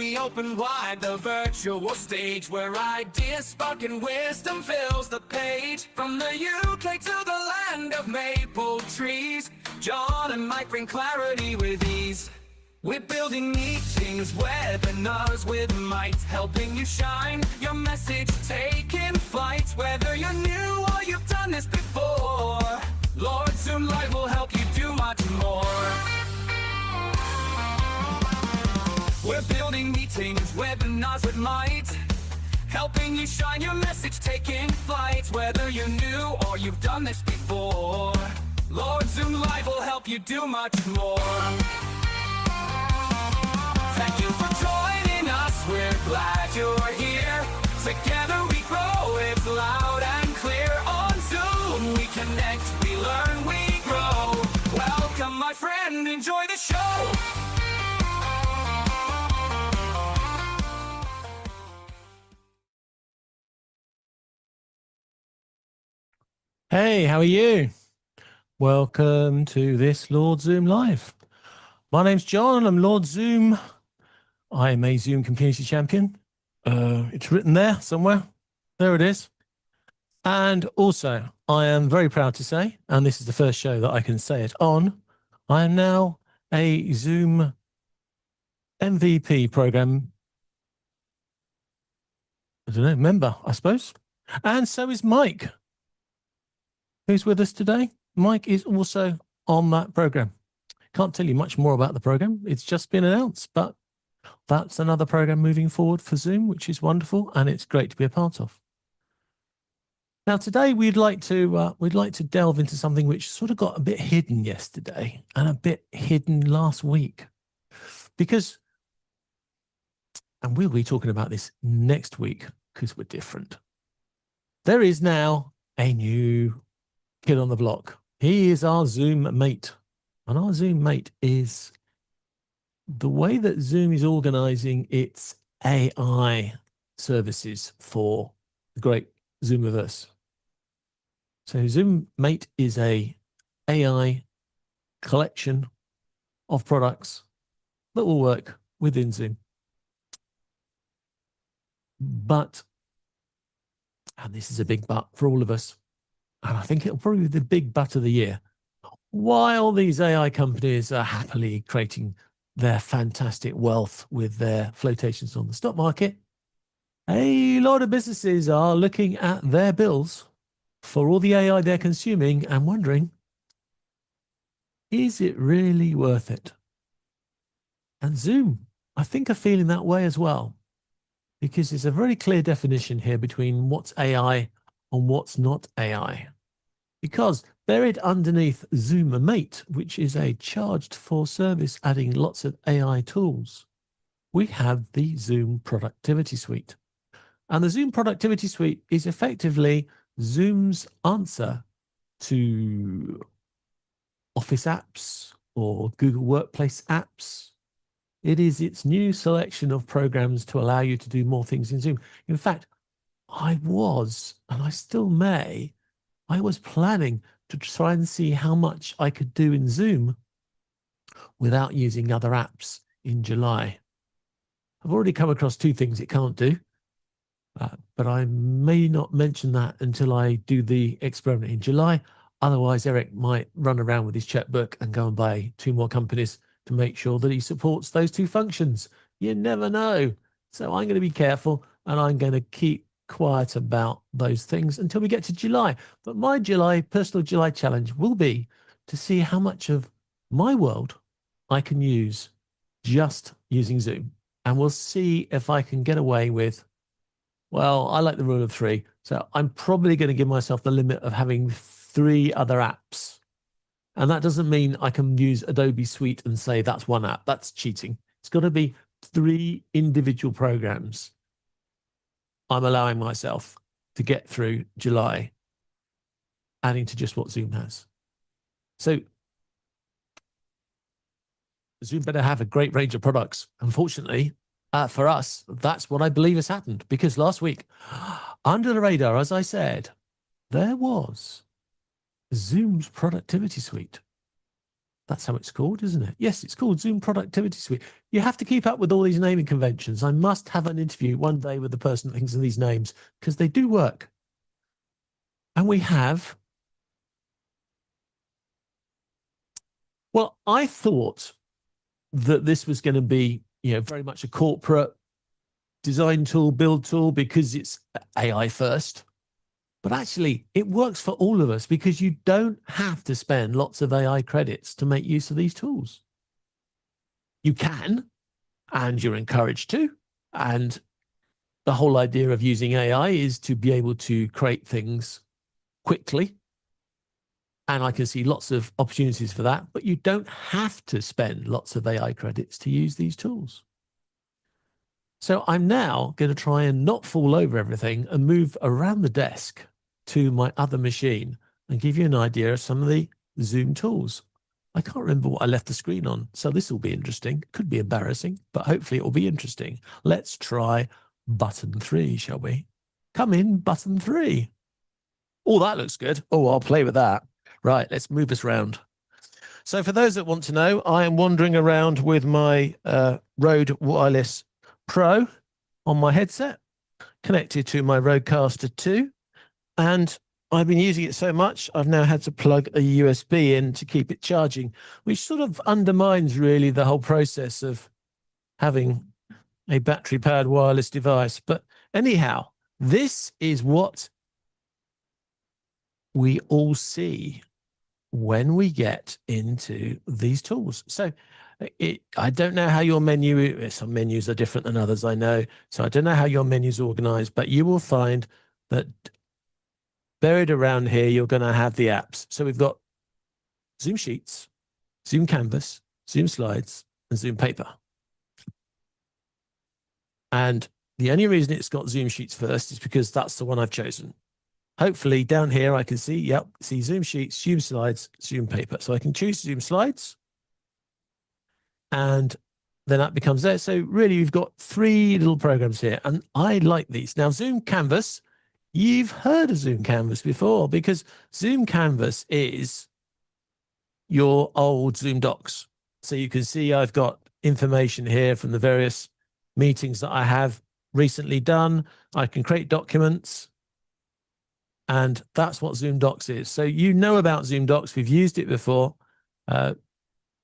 we open wide the virtual stage where ideas spark and wisdom fills the page. From the UK to the land of maple trees, John and Mike bring clarity with ease. We're building meetings, webinars with might, helping you shine, your message taking flight. Whether you're new or you've done this before, Lord Zoom Live will help you do much more. We're building meetings, webinars with might, helping you shine, your message taking flight. Whether you're new or you've done this before, Lord Zoom Live will help you do much more. Thank you for joining us, we're glad you're here. Together we grow, it's loud and clear. On Zoom we connect, we learn, we grow. Welcome my friend, enjoy the show. Hey, how are you? Welcome to this Lord Zoom Live. My name's John, I'm Lord Zoom. I'm a Zoom community champion. It's written there somewhere. There it is. And also, I am very proud to say, and this is the first show that I can say it on, I am now a Zoom MVP program, I don't know, member, I suppose. And so is Mike, who's with us today. Mike is also on that program. Can't tell you much more about the program. It's just been announced, but that's another program moving forward for Zoom, which is wonderful, and it's great to be a part of. Now, today we'd like to delve into something which sort of got a bit hidden yesterday and a bit hidden last week, because, and we'll be talking about this next week because we're different. There is now a new kid on the block. He is our Zoom mate, and our Zoom mate is the way that Zoom is organizing its AI services for the great Zoomiverse. So Zoom Mate is a AI collection of products that will work within Zoom. But, and this is a big but for all of us, and I think it'll probably be the big but of the year, while these AI companies are happily creating their fantastic wealth with their flotations on the stock market, a lot of businesses are looking at their bills for all the AI they're consuming and wondering, is it really worth it? And Zoom, I think, are feeling that way as well, because there's a very clear definition here between what's AI and what's not AI. Because buried underneath Zoom Mate, which is a charged for service adding lots of AI tools, we have the Zoom Productivity Suite. And the Zoom Productivity Suite is effectively Zoom's answer to Office apps or Google Workplace apps. It is its new selection of programs to allow you to do more things in Zoom. In fact, I was, and I still may, I was planning to try and see how much I could do in Zoom without using other apps in July. I've already come across two things it can't do, but I may not mention that until I do the experiment in July. Otherwise, Eric might run around with his checkbook and go and buy 2 more companies to make sure that he supports those 2 functions. You never know. So I'm going to be careful, and I'm going to keep quiet about those things until we get to July. But my personal July challenge will be to see how much of my world I can use just using Zoom. And we'll see if I can get away with, well, I like the rule of 3. So I'm probably going to give myself the limit of having 3 other apps. And that doesn't mean I can use Adobe Suite and say that's 1 app. That's cheating. It's got to be 3 individual programs I'm allowing myself to get through July, adding to just what Zoom has. So Zoom better have a great range of products. Unfortunately, for us, that's what I believe has happened, because last week, under the radar, as I said, there was Zoom's Productivity Suite. That's how it's called, isn't it? Yes, it's called Zoom Productivity Suite. You have to keep up with all these naming conventions. I must have an interview one day with the person that thinks of these names because they do work. And we have, well, I thought that this was going to be, very much a corporate design tool, build tool, because it's AI first. But actually, it works for all of us because you don't have to spend lots of AI credits to make use of these tools. You can, and you're encouraged to. And the whole idea of using AI is to be able to create things quickly. And I can see lots of opportunities for that, but you don't have to spend lots of AI credits to use these tools. So I'm now going to try and not fall over everything and move around the desk to my other machine and give you an idea of some of the Zoom tools. I can't remember what I left the screen on, so this will be interesting. Could be embarrassing, but hopefully it will be interesting. Let's try button 3, shall we? Come in, button 3. Oh, that looks good. Oh, I'll play with that. Right, let's move this around. So for those that want to know, I am wandering around with my Rode Wireless Pro on my headset, connected to my Rodecaster 2. And I've been using it so much, I've now had to plug a USB in to keep it charging, which sort of undermines really the whole process of having a battery-powered wireless device. But anyhow, this is what we all see when we get into these tools. So I don't know how your menu, some menus are different than others, I know. So I don't know how your menu is organized, but you will find that buried around here, you're going to have the apps. So we've got Zoom Sheets, Zoom Canvas, Zoom Slides, and Zoom Paper. And the only reason it's got Zoom Sheets first is because that's the one I've chosen. Hopefully down here I can see, see Zoom Sheets, Zoom Slides, Zoom Paper. So I can choose Zoom Slides, and then that becomes there. So really we've got 3 little programs here, and I like these. Now Zoom Canvas, you've heard of Zoom Canvas before, because Zoom Canvas is your old Zoom Docs. So you can see I've got information here from the various meetings that I have recently done. I can create documents. And that's what Zoom Docs is. So you know about Zoom Docs. We've used it before.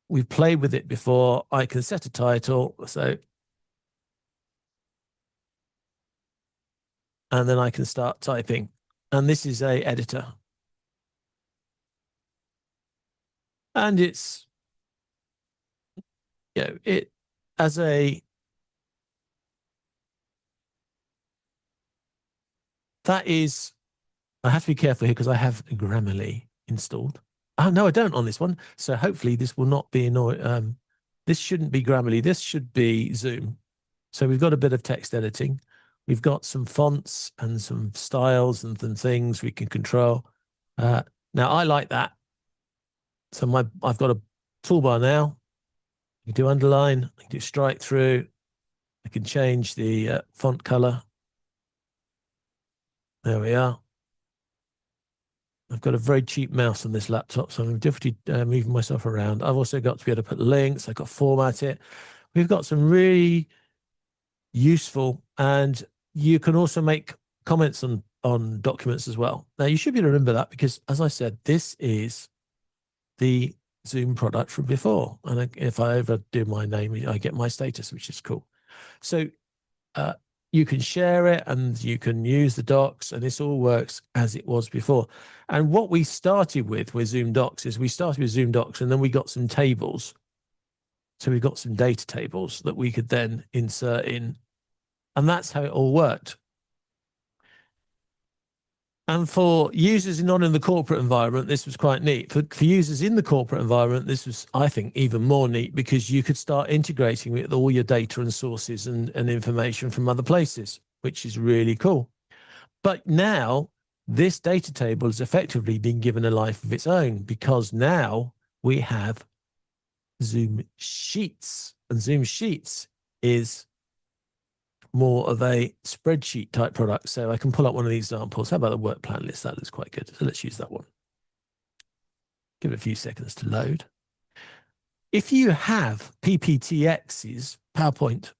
We've played with it before. I can set a title. And then I can start typing. And this is a editor. And it's, it as a, that is, I have to be careful here because I have Grammarly installed. Oh, no, I don't on this one. So hopefully this will not be annoying. This shouldn't be Grammarly. This should be Zoom. So we've got a bit of text editing. We've got some fonts and some styles and things we can control. Now, I like that. So I've got a toolbar now. I can do underline. I can do strike through. I can change the font color. There we are. I've got a very cheap mouse on this laptop, so I'm definitely moving myself around. I've also got to be able to put links. I've got to format it. We've got some really useful, and you can also make comments on documents as well. Now, you should be able to remember that because, as I said, this is the Zoom product from before. And if I ever do my name, I get my status, which is cool. So you can share it and you can use the docs, and this all works as it was before. And what we started with Zoom Docs is we started with Zoom Docs, and then we got some tables. So we've got some data tables that we could then insert in, and that's how it all worked. And for users not in the corporate environment, this was quite neat. For users in the corporate environment, this was, I think, even more neat because you could start integrating with all your data and sources and information from other places, which is really cool. But now this data table has effectively been given a life of its own because now we have Zoom Sheets, and Zoom Sheets is more of a spreadsheet type product. So I can pull up one of these examples. How about the work plan list? That looks quite good. So let's use that one. Give it a few seconds to load. if you have PPTX's PowerPoint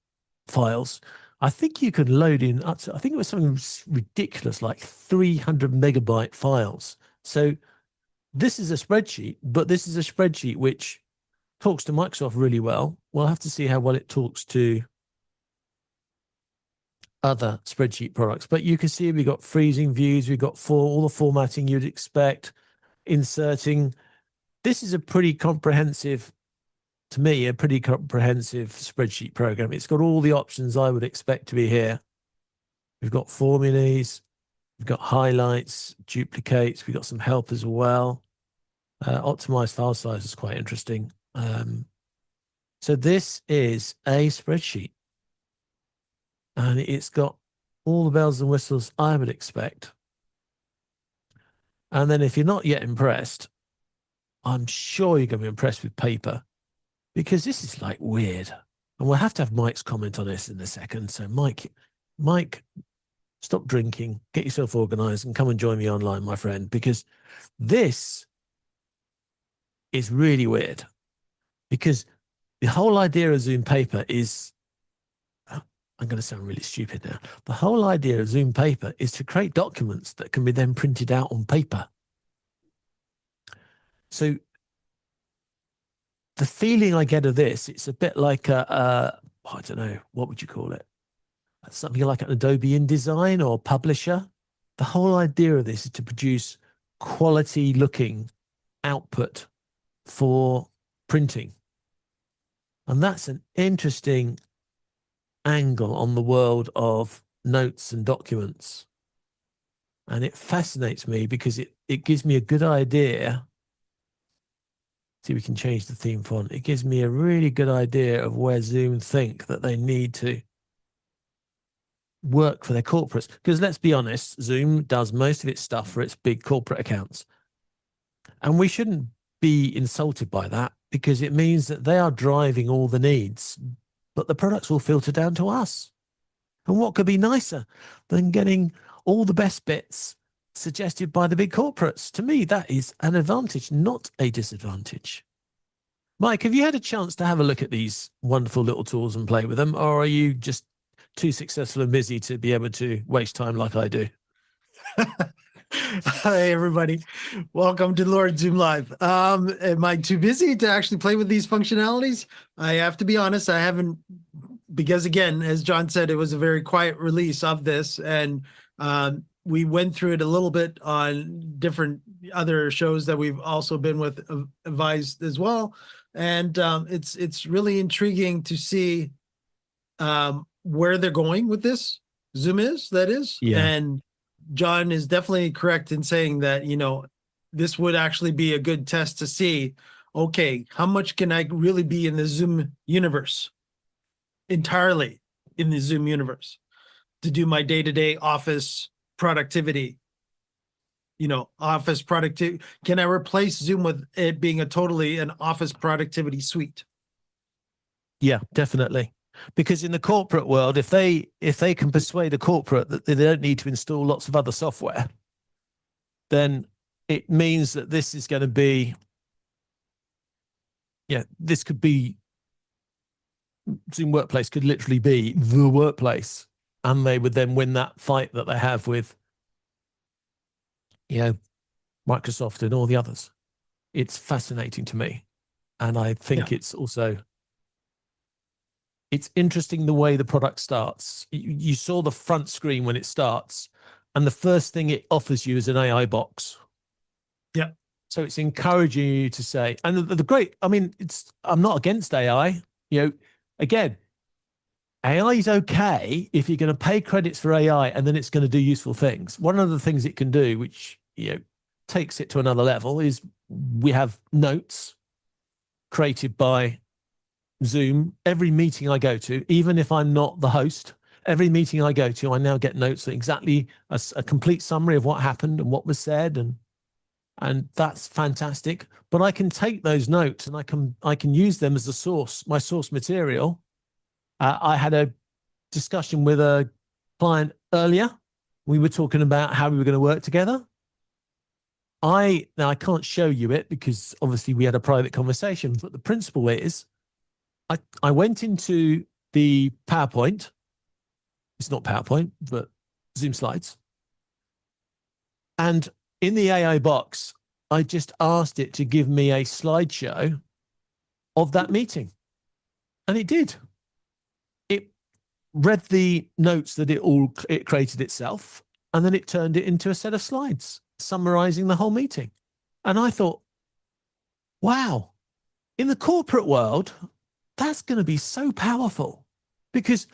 files, I think you could load in up to, I think it was something ridiculous, like 300 megabyte files. So this is a spreadsheet, but this is a spreadsheet which talks to Microsoft really well. We'll have to see how well it talks to other spreadsheet products. But you can see we've got freezing views, we've got all the formatting you'd expect, inserting. This is a pretty comprehensive, to me, a pretty comprehensive spreadsheet program. It's got all the options I would expect to be here. We've got formulas, we've got highlights, duplicates, we've got some help as well. Optimized file size is quite interesting. So this is a spreadsheet, and it's got all the bells and whistles I would expect. And then if you're not yet impressed, I'm sure you're going to be impressed with paper, because this is like weird. And we'll have to have Mike's comment on this in a second. So Mike, stop drinking, get yourself organized, and come and join me online, my friend, because this is really weird. Because the whole idea of Zoom paper is, I'm going to sound really stupid now. The whole idea of Zoom paper is to create documents that can be then printed out on paper. So the feeling I get of this, it's a bit like I don't know, what would you call it? Something like an Adobe InDesign or Publisher. The whole idea of this is to produce quality looking output for printing. And that's an interesting angle on the world of notes and documents. And it fascinates me because it gives me a good idea. See, we can change the theme font. It gives me a really good idea of where Zoom think that they need to work for their corporates. Because let's be honest, Zoom does most of its stuff for its big corporate accounts. And we shouldn't be insulted by that, because it means that they are driving all the needs, but the products will filter down to us. And what could be nicer than getting all the best bits suggested by the big corporates? To me, that is an advantage, not a disadvantage. Mike, have you had a chance to have a look at these wonderful little tools and play with them, or are you just too successful and busy to be able to waste time like I do? Hi, everybody. Welcome to Lord Zoom Live. Am I too busy to actually play with these functionalities? I have to be honest, I haven't, because again, as John said, it was a very quiet release of this, and we went through it a little bit on different other shows that we've also been with, advised as well. And it's really intriguing to see where they're going with this. Zoom is, that is. Yeah. And John is definitely correct in saying that, you know, this would actually be a good test to see, okay, how much can I really be in the Zoom universe, entirely in the Zoom universe, to do my day-to-day office productivity, you know, office productivity. Can I replace Zoom with it being an office productivity suite? Yeah, definitely. Because in the corporate world, if they can persuade a corporate that they don't need to install lots of other software, then it means that this is going to be, this could be, Zoom Workplace could literally be the workplace, and they would then win that fight that they have with, Microsoft and all the others. It's fascinating to me. And I think it's also, it's interesting the way the product starts. You saw the front screen when it starts, and the first thing it offers you is an AI box. Yeah. So it's encouraging you to say, and the great, I mean, I'm not against AI. Again, AI is okay if you're going to pay credits for AI and then it's going to do useful things. One of the things it can do, which, takes it to another level, is we have notes created by Zoom. Every meeting I go to, even if I'm not the host, every meeting I go to, I now get notes, exactly a complete summary of what happened and what was said, and that's fantastic. But I can take those notes and I can use them as a source, my source material. I had a discussion with a client earlier. We were talking about how we were going to work together, Now I can't show you it because obviously we had a private conversation, but the principle is I went into the PowerPoint. It's not PowerPoint, but Zoom slides. And in the AI box, I just asked it to give me a slideshow of that meeting. And it did. It read the notes that it created itself, and then it turned it into a set of slides summarizing the whole meeting. And I thought, wow, in the corporate world, that's going to be so powerful, because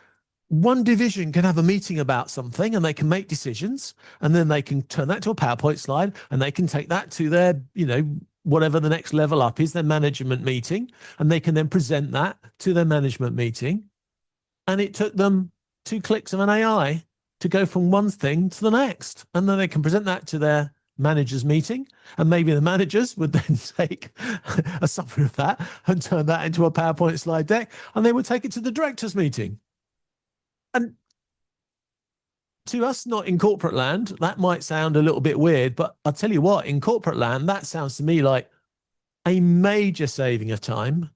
one division can have a meeting about something and they can make decisions, and then they can turn that to a PowerPoint slide and they can take that to their, whatever the next level up is, their management meeting, and they can then present that to their management meeting. And it took them 2 clicks of an AI to go from one thing to the next. And then they can present that to their managers meeting, and maybe the managers would then take a summary of that and turn that into a PowerPoint slide deck, and they would take it to the directors meeting. And to us, not in corporate land, that might sound a little bit weird, but I'll tell you what, in corporate land, that sounds to me like a major saving of time.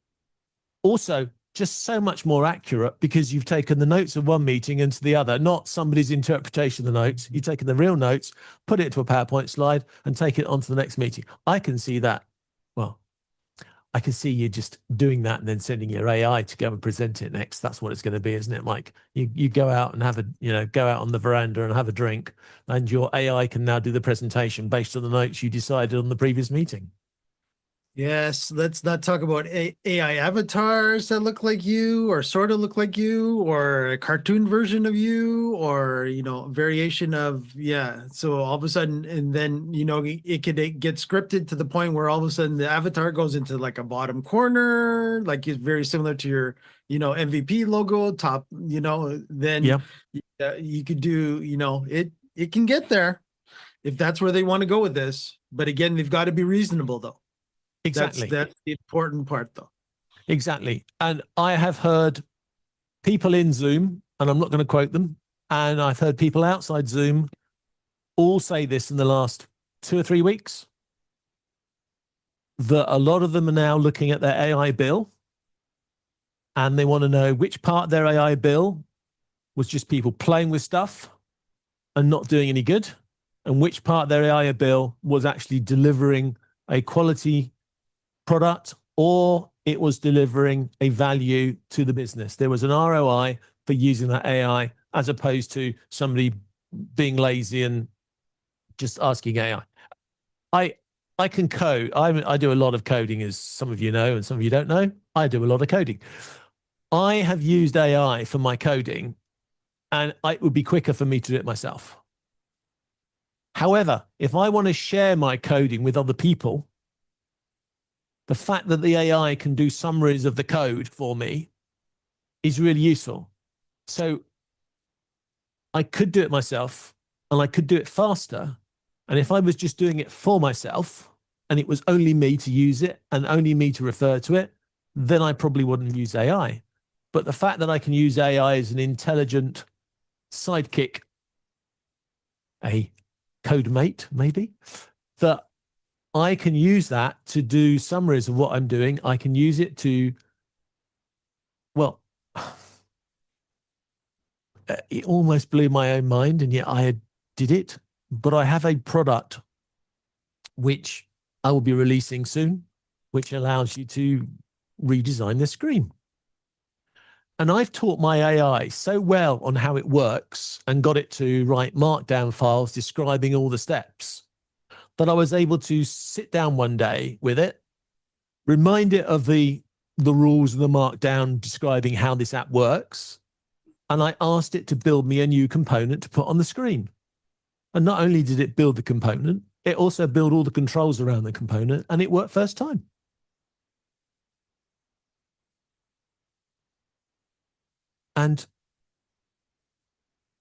Also, just so much more accurate, because you've taken the notes of one meeting into the other, not somebody's interpretation of the notes. You've taken the real notes, put it to a PowerPoint slide, and take it on to the next meeting. I can see that. Well, I can see you just doing that and then sending your AI to go and present it next. That's what it's going to be, isn't it, Mike? You go out and have go out on the veranda and have a drink, and your AI can now do the presentation based on the notes you decided on the previous meeting. Yes, let's not talk about AI avatars that look like you or sort of look like you, or a cartoon version of you, or, variation of, yeah. So all of a sudden, and then, it could get scripted to the point where all of a sudden the avatar goes into like a bottom corner, like it's very similar to your, MVP logo top, then you could do, it can get there if that's where they want to go with this. But again, they've got to be reasonable though. Exactly. That's the important part, though. Exactly. And I have heard people in Zoom, and I'm not going to quote them, and I've heard people outside Zoom all say this in the last 2 or 3 weeks, that a lot of them are now looking at their AI bill, and they want to know which part of their AI bill was just people playing with stuff and not doing any good, and which part of their AI bill was actually delivering a quality product, or it was delivering a value to the business. There was an ROI for using that AI, as opposed to somebody being lazy and just asking AI. I can code. I do a lot of coding, as some of you know, and some of you don't know. I do a lot of coding. I have used AI for my coding, and it would be quicker for me to do it myself. However, if I want to share my coding with other people, the fact that the AI can do summaries of the code for me is really useful. So I could do it myself, and I could do it faster. And if I was just doing it for myself, and it was only me to use it and only me to refer to it, then I probably wouldn't use AI. But the fact that I can use AI as an intelligent sidekick, a code mate, maybe, that I can use that to do summaries of what I'm doing. I can use it to, well, it almost blew my own mind, and yet I did it. But I have a product which I will be releasing soon, which allows you to redesign the screen. And I've taught my AI so well on how it works and got it to write markdown files describing all the steps, that I was able to sit down one day with it, remind it of the rules of the markdown describing how this app works, and I asked it to build me a new component to put on the screen. And not only did it build the component, it also built all the controls around the component, and it worked first time. And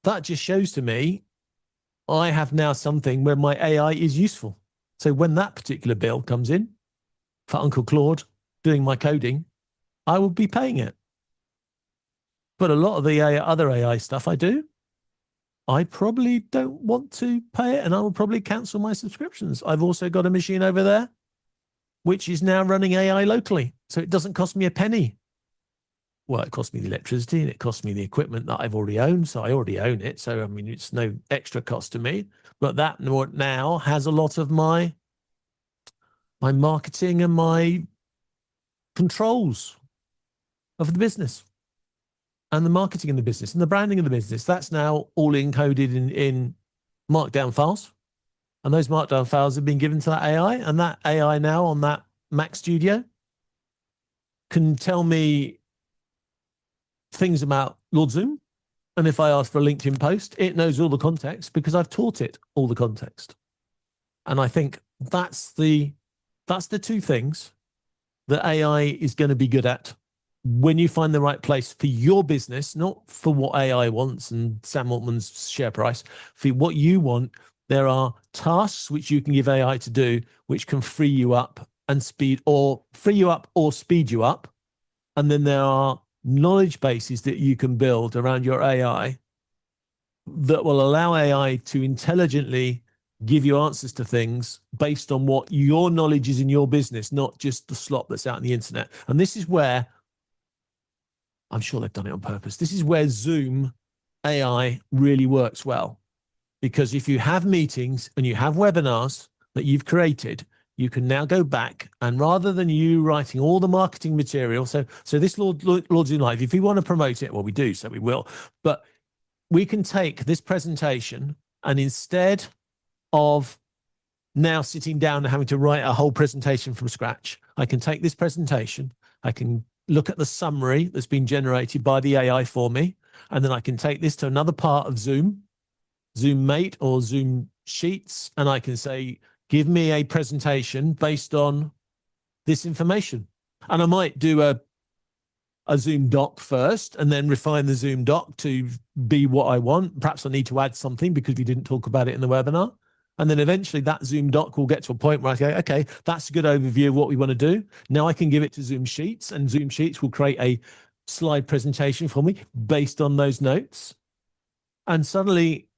that just shows to me I have now something where my AI is useful. So when that particular bill comes in for Uncle Claude doing my coding, I will be paying it. But a lot of the other AI stuff I do, I probably don't want to pay it, and I will probably cancel my subscriptions. I've also got a machine over there which is now running AI locally, so it doesn't cost me a penny. Well, it costs me the electricity and it costs me the equipment that I've already owned, so I already own it. So I mean, it's no extra cost to me. But that now has a lot of my marketing and my controls of the business, and the marketing in the business and the branding of the business. That's now all encoded in markdown files. And those markdown files have been given to that AI, and that AI now on that Mac Studio can tell me things about Lord Zoom. And if I ask for a LinkedIn post, it knows all the context because I've taught it all the context. And I think that's the two things that AI is going to be good at when you find the right place for your business, not for what AI wants and Sam Altman's share price. For what you want, there are tasks which you can give AI to do, which can free you up or speed you up. And then there are knowledge bases that you can build around your AI that will allow AI to intelligently give you answers to things based on what your knowledge is in your business, not just the slop that's out on the internet. And this is where, I'm sure they've done it on purpose, this is where Zoom AI really works well. Because if you have meetings and you have webinars that you've created, you can now go back, and rather than you writing all the marketing material, so this Lord Zoom Live, if we want to promote it, well, we do, so we will. But we can take this presentation, and instead of now sitting down and having to write a whole presentation from scratch, I can take this presentation, I can look at the summary that's been generated by the AI for me, and then I can take this to another part of Zoom Mate or Zoom Sheets, and I can say, give me a presentation based on this information. And I might do a Zoom doc first and then refine the Zoom doc to be what I want. Perhaps I need to add something because we didn't talk about it in the webinar. And then eventually that Zoom doc will get to a point where I say, okay, that's a good overview of what we want to do. Now I can give it to Zoom Sheets, and Zoom Sheets will create a slide presentation for me based on those notes. And suddenly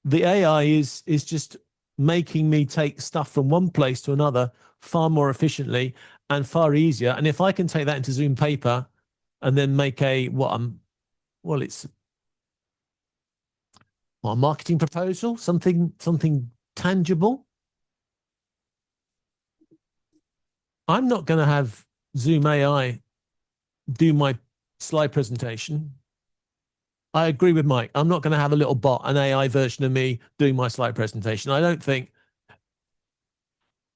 the AI is just making me take stuff from one place to another far more efficiently and far easier. And if I can take that into Zoom Paper and then make a marketing proposal, something tangible, I'm not going to have Zoom AI do my slide presentation. I agree with Mike. I'm not going to have a little bot, an AI version of me doing my slide presentation. I think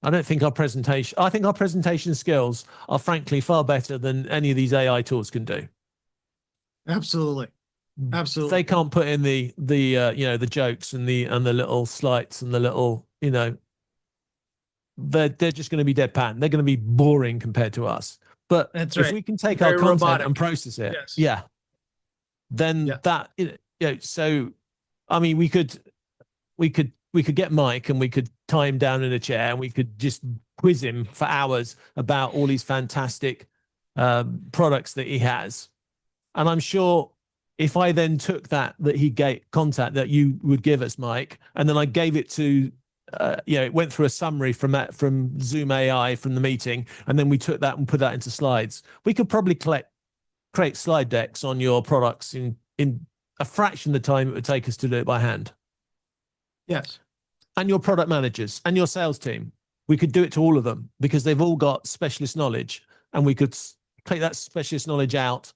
our presentation skills are frankly far better than any of these AI tools can do. Absolutely. Absolutely. They can't put in the jokes and the little slides and the little, they're just going to be deadpan. They're going to be boring compared to us. But That's if right. we can take Very our content robotic. and process it, Yes. then Yeah. that, so I mean, we could get Mike and we could tie him down in a chair and we could just quiz him for hours about all these fantastic products that he has. And I'm sure if I then took that he gave contact that you would give us, Mike, and then I gave it to, it went through a summary from Zoom AI from the meeting, and then we took that and put that into slides, we could probably create slide decks on your products in a fraction of the time it would take us to do it by hand. Yes. And your product managers and your sales team, we could do it to all of them because they've all got specialist knowledge, and we could take that specialist knowledge out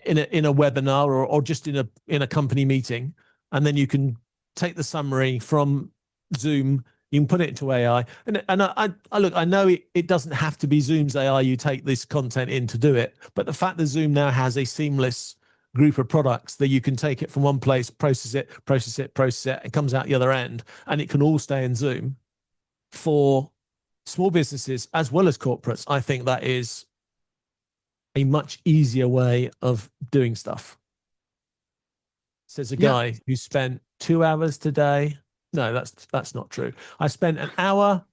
in a webinar or just in a company meeting, and then you can take the summary from Zoom, you can put it into AI, and I look, I know it doesn't have to be Zoom's AI you take this content in to do it, but the fact that Zoom now has a seamless group of products that you can take it from one place, process it, it comes out the other end, and it can all stay in Zoom for small businesses as well as corporates. I think that is a much easier way of doing stuff. Says a guy who spent 2 hours today. No, that's not true. I spent an hour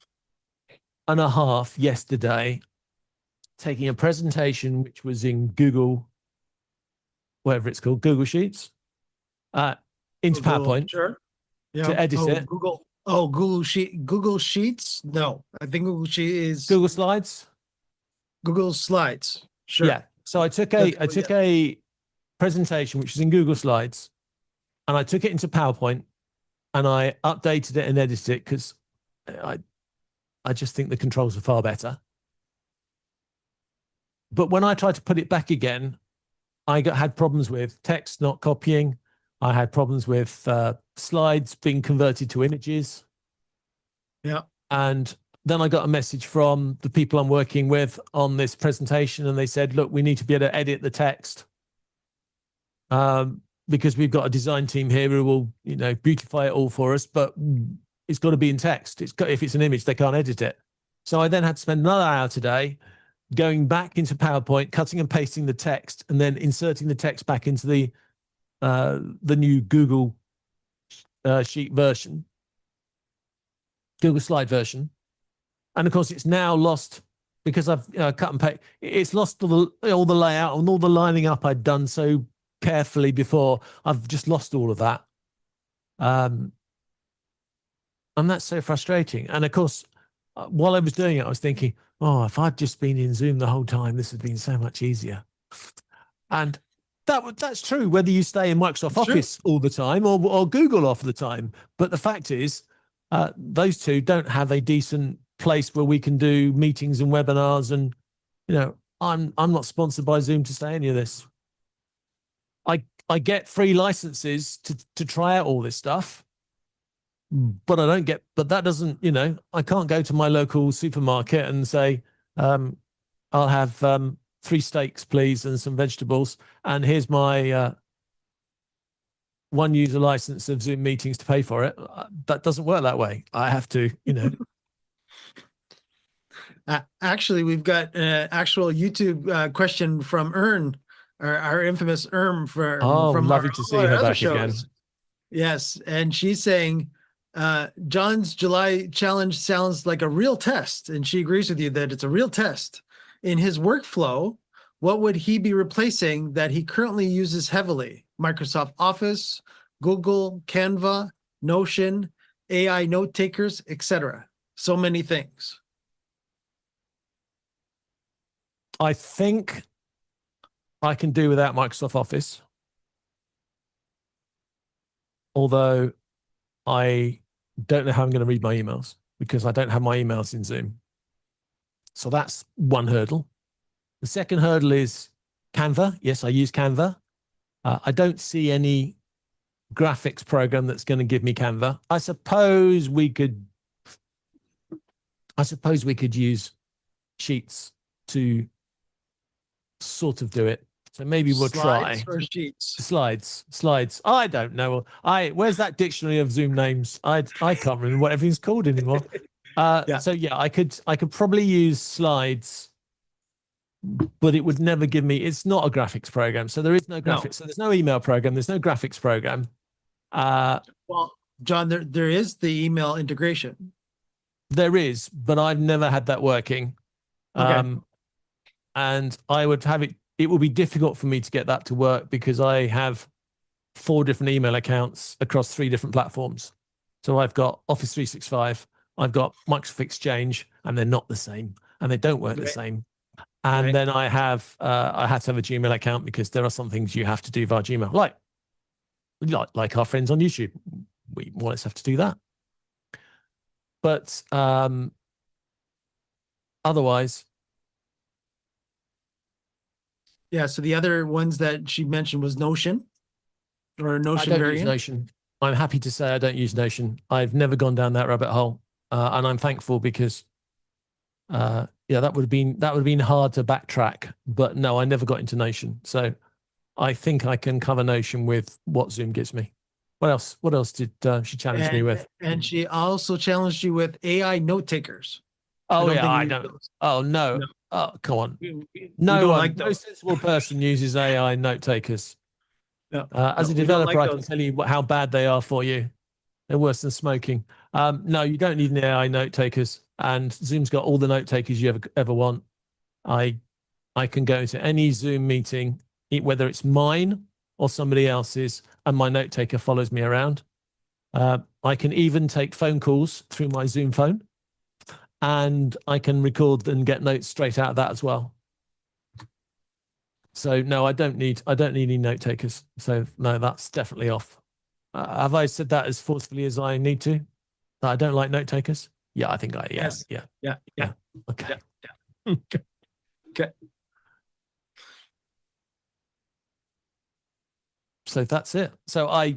and a half yesterday taking a presentation which was in Google, whatever it's called, Google Sheets, into Google, PowerPoint sure. Yeah. to edit it. Google. Oh, Google Sheets. No, I think Google Sheet is Google Slides. Google Slides. Sure. Yeah. So I took That's I took a presentation which is in Google Slides, and I took it into PowerPoint, and I updated it and edited it because I just think the controls are far better. But when I tried to put it back again, I had problems with text not copying. I had problems with slides being converted to images. Yeah. And then I got a message from the people I'm working with on this presentation, and they said, look, we need to be able to edit the text because we've got a design team here who will, you know, beautify it all for us, but it's got to be in text. If it's an image, they can't edit it. So I then had to spend another hour today going back into PowerPoint, cutting and pasting the text, and then inserting the text back into the new Google Sheet version, Google Slide version. And of course, it's now lost because I've cut and paste. It's lost all the layout and all the lining up I'd done so carefully before. I've just lost all of that. And that's so frustrating. And of course, while I was doing it, I was thinking, oh, if I'd just been in Zoom the whole time, this would have been so much easier. And that's true, whether you stay in Microsoft Office all the time or Google all the time. But the fact is, those two don't have a decent place where we can do meetings and webinars. And, you know, I'm not sponsored by Zoom to say any of this. I get free licenses to try out all this stuff, but that doesn't, you know, I can't go to my local supermarket and say, I'll have 3 steaks, please, and some vegetables. And here's my 1 user license of Zoom meetings to pay for it. That doesn't work that way. I have to, you know. Actually, we've got an actual YouTube question from Ern, our infamous Erm from lovely to see her back again. Yes, and she's saying, John's July challenge sounds like a real test, and she agrees with you that it's a real test. In his workflow, what would he be replacing that he currently uses heavily? Microsoft Office, Google, Canva, Notion, AI note takers, etc. So many things. I think I can do without Microsoft Office, although I don't know how I'm going to read my emails because I don't have my emails in Zoom. So that's one hurdle. The second hurdle is Canva. Yes, I use Canva. I don't see any graphics program that's going to give me Canva. I suppose we could use Sheets to sort of do it. So maybe we'll try. Or Sheets? Slides. I don't know. Where's that dictionary of Zoom names? I can't remember what everything's called anymore. So yeah, I could probably use Slides, but it would never give me. It's not a graphics program, so there is no graphics. No. So there's no email program. There's no graphics program. Well, John, there is the email integration. There is, but I've never had that working. Okay. And I would have it. It will be difficult for me to get that to work because I have 4 different email accounts across 3 different platforms. So I've got Office 365, I've got Microsoft Exchange, and they're not the same, and they don't work the same. And then I had to have a Gmail account because there are some things you have to do via Gmail, like our friends on YouTube. We more or less have to do that. But otherwise. Yeah, so the other ones that she mentioned was Notion or Notion I don't variant. use Notion. I'm happy to say I don't use Notion. I've never gone down that rabbit hole, and I'm thankful because, yeah, that would have been hard to backtrack. But no, I never got into Notion, so I think I can cover Notion with what Zoom gives me. What else? What else did she challenge me with? And she also challenged you with AI note takers. Oh yeah, I don't. Oh no. Oh, come on. No sensible person uses AI note takers. As a developer, I can tell you how bad they are for you. They're worse than smoking. No, you don't need any AI note takers. And Zoom's got all the note takers you ever want. I can go into any Zoom meeting, whether it's mine or somebody else's, and my note taker follows me around. I can even take phone calls through my Zoom phone, and I can record and get notes straight out of that as well. So no, I don't need any note takers. So no, that's definitely off. Have I said that as forcefully as I need to? That I don't like note takers? Yeah, I think I Yes. yeah. Okay. Yeah. Okay. So that's it. So I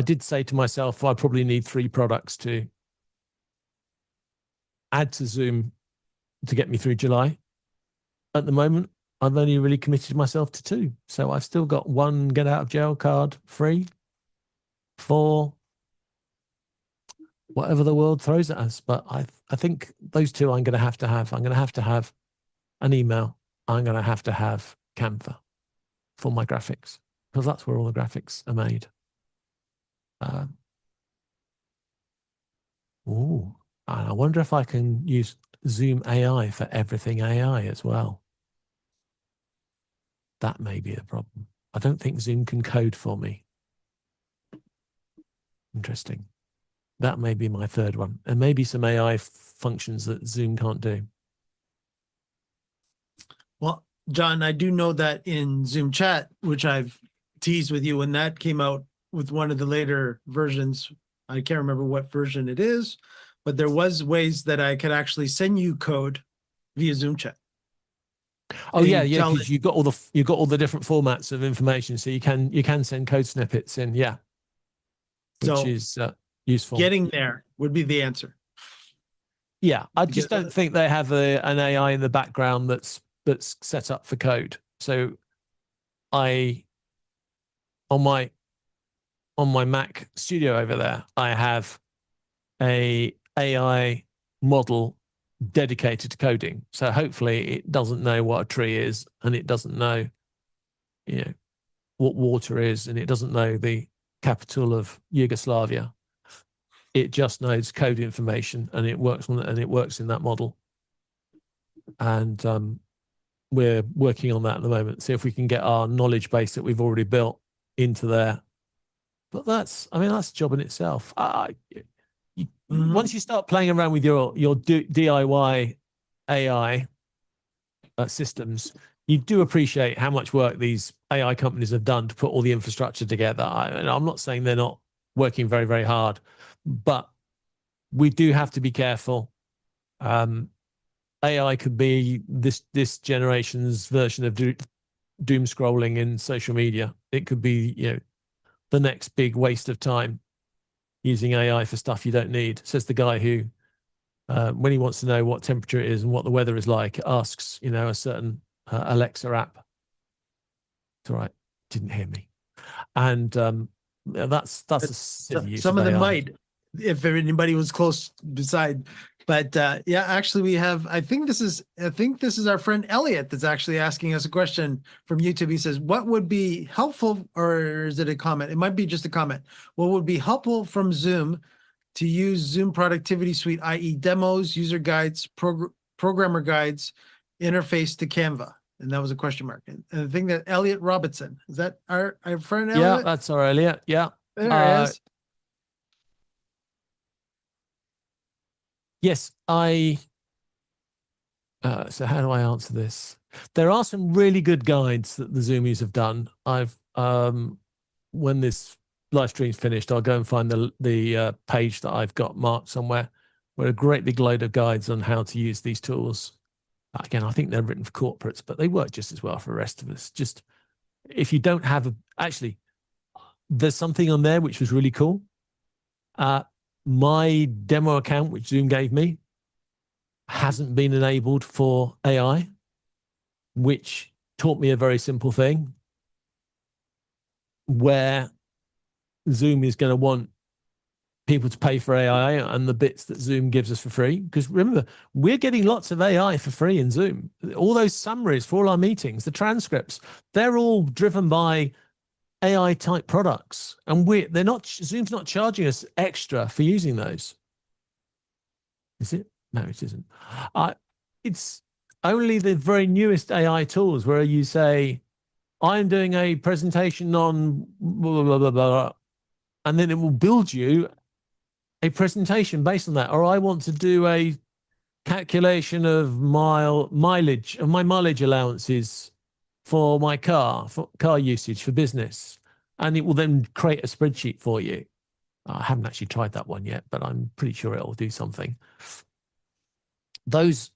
did say to myself, I probably need 3 products to add to Zoom to get me through July. At the moment, I've only really committed myself to 2. So I've still got 1 get out of jail card free, 4, whatever the world throws at us. But I think those 2 I'm going to have. I'm going to have an email. I'm going to have Canva for my graphics, because that's where all the graphics are made. And I wonder if I can use Zoom AI for everything AI as well. That may be a problem. I don't think Zoom can code for me. Interesting. That may be my 3rd one. And maybe some AI functions that Zoom can't do. Well, John, I do know that in Zoom chat, which I've teased with you when that came out with one of the later versions, I can't remember what version it is, but there was ways that I could actually send you code via Zoom chat. Oh yeah, because you've got all the different formats of information, so you can send code snippets in, yeah, which is useful. Getting there would be the answer. Yeah, I just don't think they have an AI in the background that's set up for code. So on my Mac Studio over there, I have a AI model dedicated to coding. So hopefully it doesn't know what a tree is, and it doesn't know, what water is, and it doesn't know the capital of Yugoslavia. It just knows code information, and it works on it, and it works in that model. And we're working on that at the moment. See if we can get our knowledge base that we've already built into there. But that's a job in itself. Once you start playing around with your DIY AI systems, you do appreciate how much work these AI companies have done to put all the infrastructure together. I'm not saying they're not working very, very hard, but we do have to be careful. AI could be this generation's version of doom scrolling in social media. It could be, the next big waste of time using AI for stuff you don't need. Says the guy who, when he wants to know what temperature it is and what the weather is like, asks, a certain Alexa app. It's all right, didn't hear me. And that's a silly use some of them AI. might, if anybody was close beside. But yeah, actually we have, I think this is our friend Elliot that's actually asking us a question from YouTube. He says, what would be helpful, or is it a comment? It might be just a comment. What would be helpful from Zoom to use Zoom Productivity Suite, i.e. demos, user guides, programmer guides, interface to Canva? And that was a question mark. And I think that Elliot Robertson, is that our friend Elliot? Yeah, that's our Elliot. Yeah. There he is. Yes, so how do I answer this? There are some really good guides that the Zoomies have done. I've when this live stream's finished, I'll go and find the page that I've got marked somewhere, where a great big load of guides on how to use these tools. Again, I think they're written for corporates, but they work just as well for the rest of us. Just if you don't have actually, there's something on there which was really cool. My demo account, which Zoom gave me, hasn't been enabled for AI, which taught me a very simple thing, where Zoom is going to want people to pay for AI and the bits that Zoom gives us for free. Because remember, we're getting lots of AI for free in Zoom. All those summaries for all our meetings, the transcripts, they're all driven by AI type products, and Zoom's not charging us extra for using those. Is it? No, it isn't. It's only the very newest AI tools where you say, I'm doing a presentation on blah, blah, blah, blah, and then it will build you a presentation based on that. Or I want to do a calculation of my mileage allowances for my car, for car usage for business. And it will then create a spreadsheet for you. I haven't actually tried that one yet, but I'm pretty sure it'll do something. Those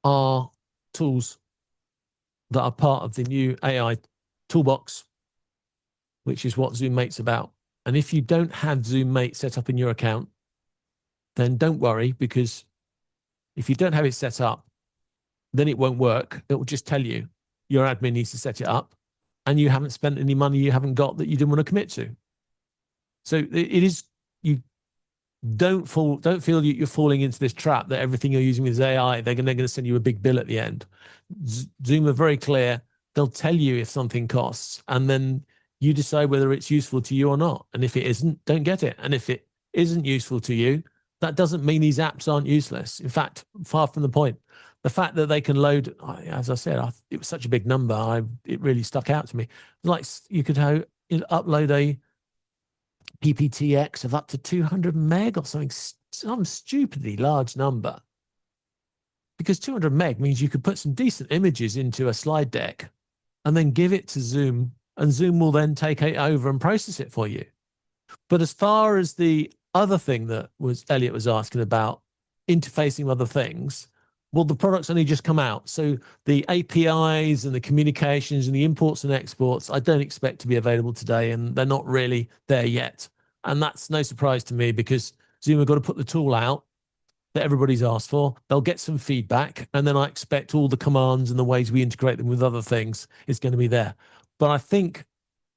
are tools that are part of the new AI toolbox, which is what ZoomMate's about. And if you don't have ZoomMate set up in your account, then don't worry, because if you don't have it set up, then it won't work. It will just tell you your admin needs to set it up, and you haven't spent any money you haven't got that you didn't want to commit to. So it is, you don't feel you're falling into this trap that everything you're using is AI. They're going to send you a big bill at the end. Zoom are very clear. They'll tell you if something costs, and then you decide whether it's useful to you or not. And if it isn't, don't get it. And if it isn't useful to you, that doesn't mean these apps aren't useless. In fact, far from the point. The fact that they can load, as I said, it was such a big number. It really stuck out to me. Like you could upload a PPTX of up to 200 meg or something, some stupidly large number. Because 200 meg means you could put some decent images into a slide deck and then give it to Zoom, and Zoom will then take it over and process it for you. But as far as the other thing that Elliot was asking about, interfacing with other things, well, the product's only just come out. So the APIs and the communications and the imports and exports, I don't expect to be available today, and they're not really there yet. And that's no surprise to me, because Zoom have got to put the tool out that everybody's asked for. They'll get some feedback, and then I expect all the commands and the ways we integrate them with other things is going to be there. But I think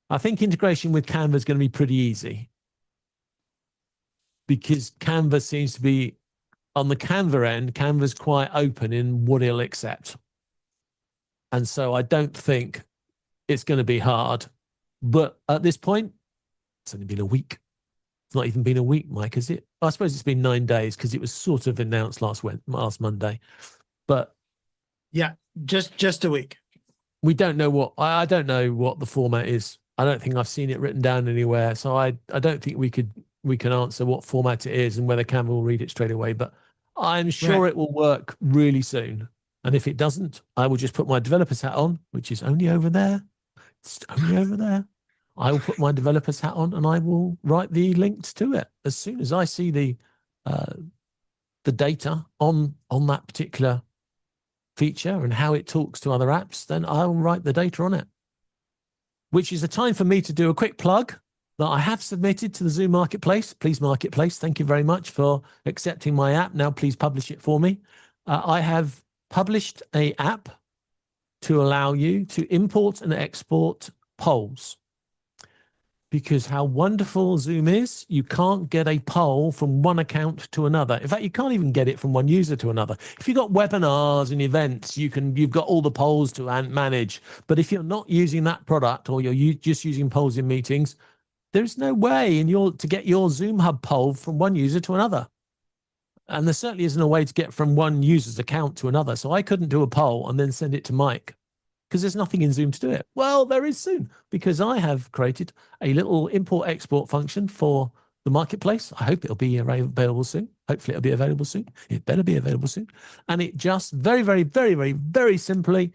integration with Canva is going to be pretty easy, because Canva seems to be, on the Canva end, Canva's quite open in what it'll accept. And so I don't think it's going to be hard. But at this point, it's only been a week. It's not even been a week, Mike, is it? I suppose it's been 9 days, because it was sort of announced last Monday. But yeah, just a week. We don't know what, I don't know what the format is. I don't think I've seen it written down anywhere. So I don't think we can answer what format it is and whether Canva will read it straight away. But I'm sure it will work really soon. And if it doesn't, I will just put my developer's hat on, which is only over there. It's only over there. I will put my developer's hat on, and I will write the links to it. As soon as I see the data on that particular feature and how it talks to other apps, then I'll write the data on it. Which is a time for me to do a quick plug that I have submitted to the Zoom Marketplace. Please, Marketplace, thank you very much for accepting my app. Now, please publish it for me. I have published an app to allow you to import and export polls. Because how wonderful Zoom is, you can't get a poll from one account to another. In fact, you can't even get it from one user to another. If you've got webinars and events, you've got all the polls to manage. But if you're not using that product, or you're just using polls in meetings, there's no way to get your Zoom Hub poll from one user to another. And there certainly isn't a way to get from one user's account to another. So I couldn't do a poll and then send it to Mike, because there's nothing in Zoom to do it. Well, there is soon, because I have created a little import-export function for the Marketplace. I hope it'll be available soon. Hopefully it'll be available soon. It better be available soon. And it just very, very, very, very, very simply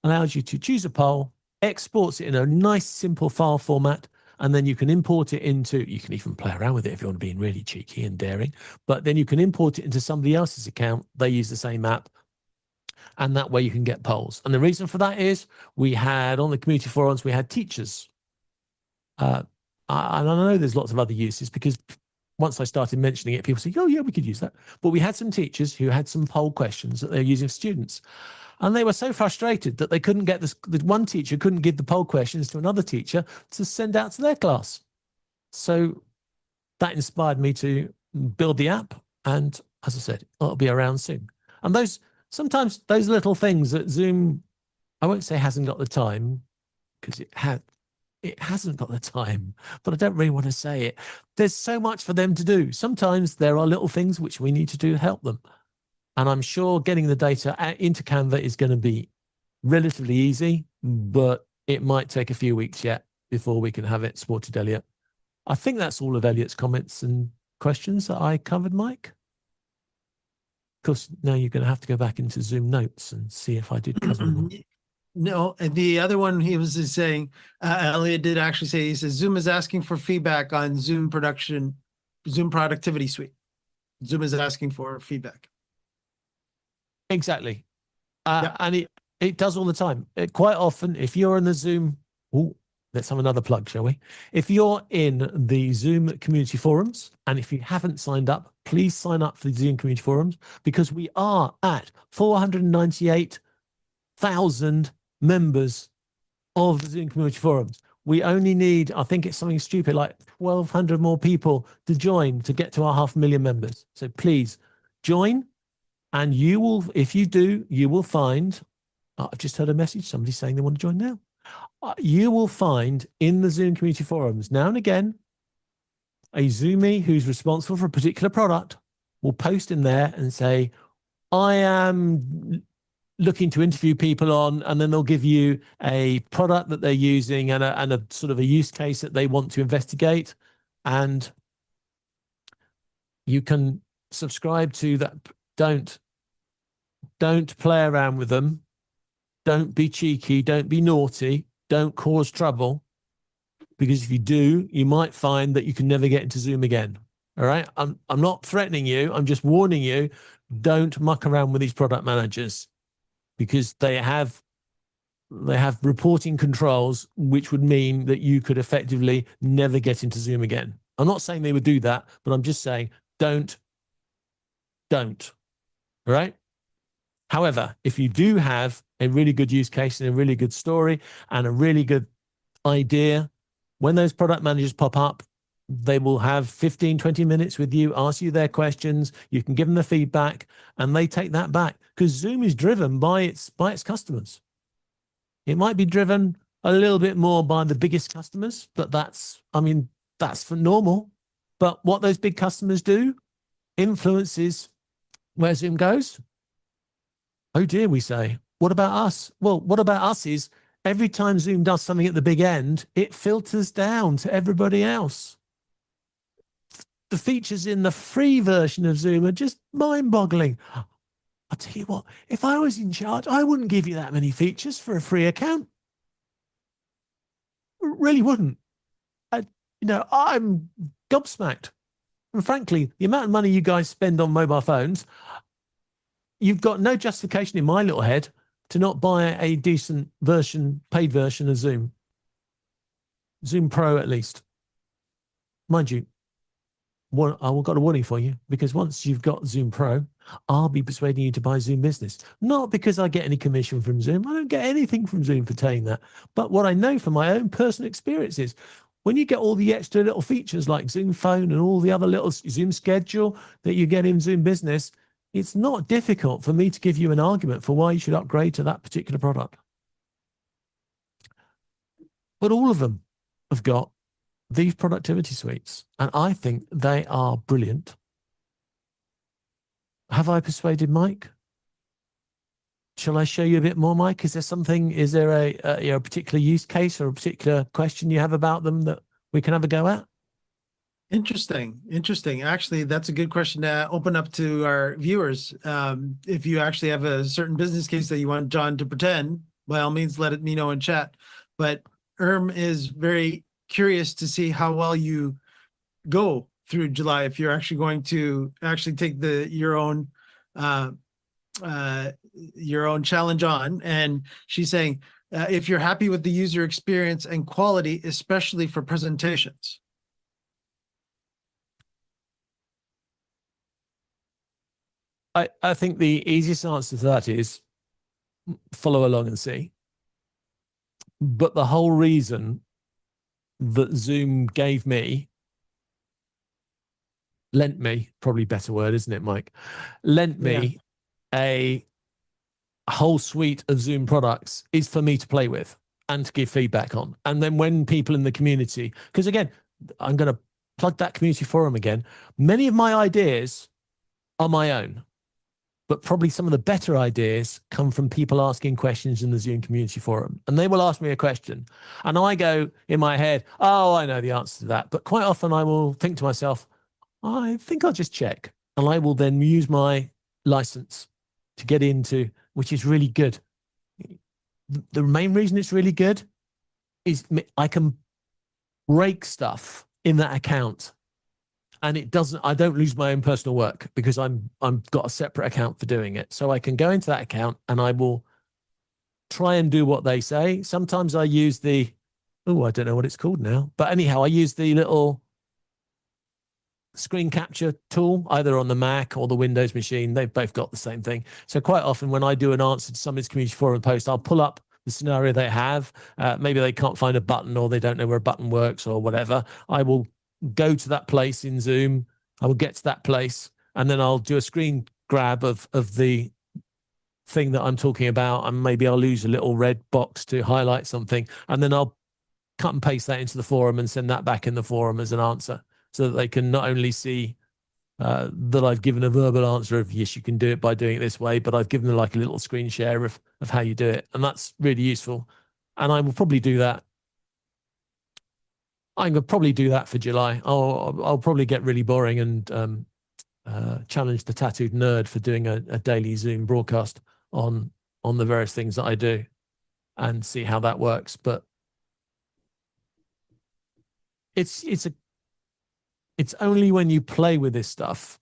allows you to choose a poll, exports it in a nice, simple file format, and then you can import it into, you can even play around with it if you want to be really cheeky and daring, but then you can import it into somebody else's account. They use the same app, and that way you can get polls. And the reason for that is we had on the community forums, we had teachers. And I know there's lots of other uses, because once I started mentioning it, people say, oh yeah, we could use that. But we had some teachers who had some poll questions that they're using for students. And they were so frustrated that they couldn't get this, that one teacher couldn't give the poll questions to another teacher to send out to their class. So that inspired me to build the app. And as I said, it'll be around soon. And sometimes those little things that Zoom, I won't say hasn't got the time, because it hasn't got the time, but I don't really want to say it. There's so much for them to do. Sometimes there are little things which we need to do to help them. And I'm sure getting the data into Canva is going to be relatively easy, but it might take a few weeks yet before we can have it supported, Elliot. I think that's all of Elliot's comments and questions that I covered, Mike. Of course, now you're going to have to go back into Zoom notes and see if I did cover them all. No, and the other one he was just saying, Elliot did actually say, he says, Zoom is asking for feedback on Zoom Productivity Suite. Zoom is asking for feedback. Exactly. Yep. And it does all the time. Quite often, if you're in the Zoom, let's have another plug, shall we? If you're in the Zoom community forums, and if you haven't signed up, please sign up for the Zoom community forums, because we are at 498,000 members of the Zoom community forums. We only need, I think it's something stupid, like 1,200 more people to join to get to our 500,000 members. So please join, and you will, if you do, you will find, I've just heard a message, somebody saying they want to join now. You will find in the Zoom community forums, now and again, a Zoomie who's responsible for a particular product will post in there and say, I am looking to interview people on, and then they'll give you a product that they're using and a sort of a use case that they want to investigate. And you can subscribe to that. Don't play around with them. Don't be cheeky. Don't be naughty. Don't cause trouble, because if you do, you might find that you can never get into Zoom again. All right. I'm not threatening you. I'm just warning you. Don't muck around with these product managers, because they have reporting controls, which would mean that you could effectively never get into Zoom again. I'm not saying they would do that, but I'm just saying don't. All right. However, if you do have a really good use case and a really good story and a really good idea, when those product managers pop up, they will have 15, 20 minutes with you, ask you their questions. You can give them the feedback, and they take that back, because Zoom is driven by its customers. It might be driven a little bit more by the biggest customers, but that's for normal. But what those big customers do influences where Zoom goes. Oh dear, we say. What about us? Well, what about us is every time Zoom does something at the big end, it filters down to everybody else. The features in the free version of Zoom are just mind-boggling. I'll tell you what, if I was in charge, I wouldn't give you that many features for a free account. Really wouldn't. I'm gobsmacked. And frankly, the amount of money you guys spend on mobile phones, you've got no justification in my little head to not buy a decent version, paid version of Zoom. Zoom Pro, at least. Mind you, I've got a warning for you, because once you've got Zoom Pro, I'll be persuading you to buy Zoom Business. Not because I get any commission from Zoom. I don't get anything from Zoom for saying that. But what I know from my own personal experience is when you get all the extra little features like Zoom Phone and all the other little Zoom Schedule that you get in Zoom Business, it's not difficult for me to give you an argument for why you should upgrade to that particular product. But all of them have got these productivity suites, and I think they are brilliant. Have I persuaded Mike? Shall I show you a bit more, Mike? Is there a particular use case or a particular question you have about them that we can have a go at? Interesting. Actually, that's a good question to open up to our viewers. If you actually have a certain business case that you want John to pretend, by all means, let me know in chat. But is very curious to see how well you go through July, if you're actually going to take your own challenge on. And she's saying, if you're happy with the user experience and quality, especially for presentations. I think the easiest answer to that is follow along and see. But the whole reason that Zoom lent me, probably better word, isn't it, Mike? Lent me a whole suite of Zoom products is for me to play with and to give feedback on. And then when people in the community, because again, I'm going to plug that community forum again. Many of my ideas are my own. but probably some of the better ideas come from people asking questions in the Zoom community forum. And they will ask me a question, and I go in my head, oh, I know the answer to that. But quite often I will think to myself, I think I'll just check. And I will then use my license to get into, which is really good. The main reason it's really good is I can break stuff in that account, and I don't lose my own personal work because I'm got a separate account for doing it. So I can go into that account and I will try and do what they say. Sometimes I use I don't know what it's called now, but anyhow, I use the little screen capture tool, either on the Mac or the Windows machine. They've both got the same thing. So quite often when I do an answer to somebody's community forum post, I'll pull up the scenario they have. Maybe they can't find a button, or they don't know where a button works, or whatever. I will go to that place in Zoom. I will get to that place, and then I'll do a screen grab of the thing that I'm talking about, and maybe I'll use a little red box to highlight something, and then I'll cut and paste that into the forum and send that back in the forum as an answer, so that they can not only see that I've given a verbal answer of, yes, you can do it by doing it this way, but I've given them like a little screen share of how you do it. And that's really useful. And I will probably do that. I'm going to probably do that for July. I'll probably get really boring and challenge the tattooed nerd for doing a daily Zoom broadcast on the various things that I do and see how that works. But it's only when you play with this stuff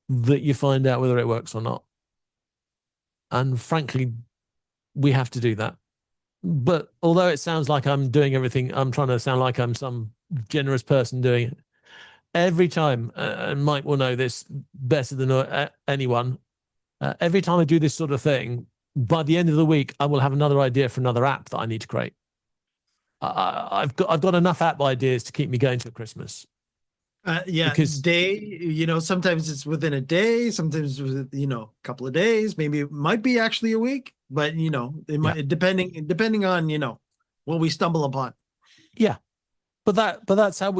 that you find out whether it works or not. And frankly, we have to do that. But although it sounds like I'm doing everything, I'm trying to sound like I'm some generous person doing it. Every time, and Mike will know this better than anyone, every time I do this sort of thing, by the end of the week, I will have another idea for another app that I need to create. I've got enough app ideas to keep me going till Christmas. Yeah, because sometimes it's within a day, sometimes a couple of days, maybe it might be actually a week, but it might, depending on what we stumble upon. Yeah, but that's how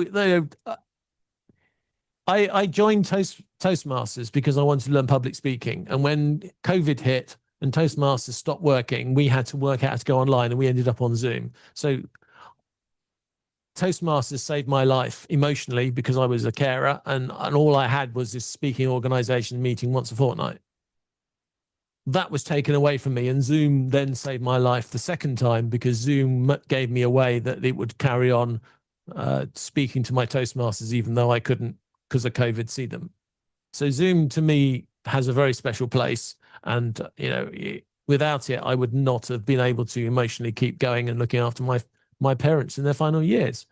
I joined Toastmasters because I wanted to learn public speaking, and when COVID hit and Toastmasters stopped working, we had to work out how to go online, and we ended up on Zoom. So Toastmasters saved my life emotionally because I was a carer, and all I had was this speaking organization meeting once a fortnight. That was taken away from me, and Zoom then saved my life the second time because Zoom gave me a way that it would carry on speaking to my Toastmasters even though I couldn't, because of COVID, see them. So Zoom to me has a very special place, and without it, I would not have been able to emotionally keep going and looking after my parents in their final years.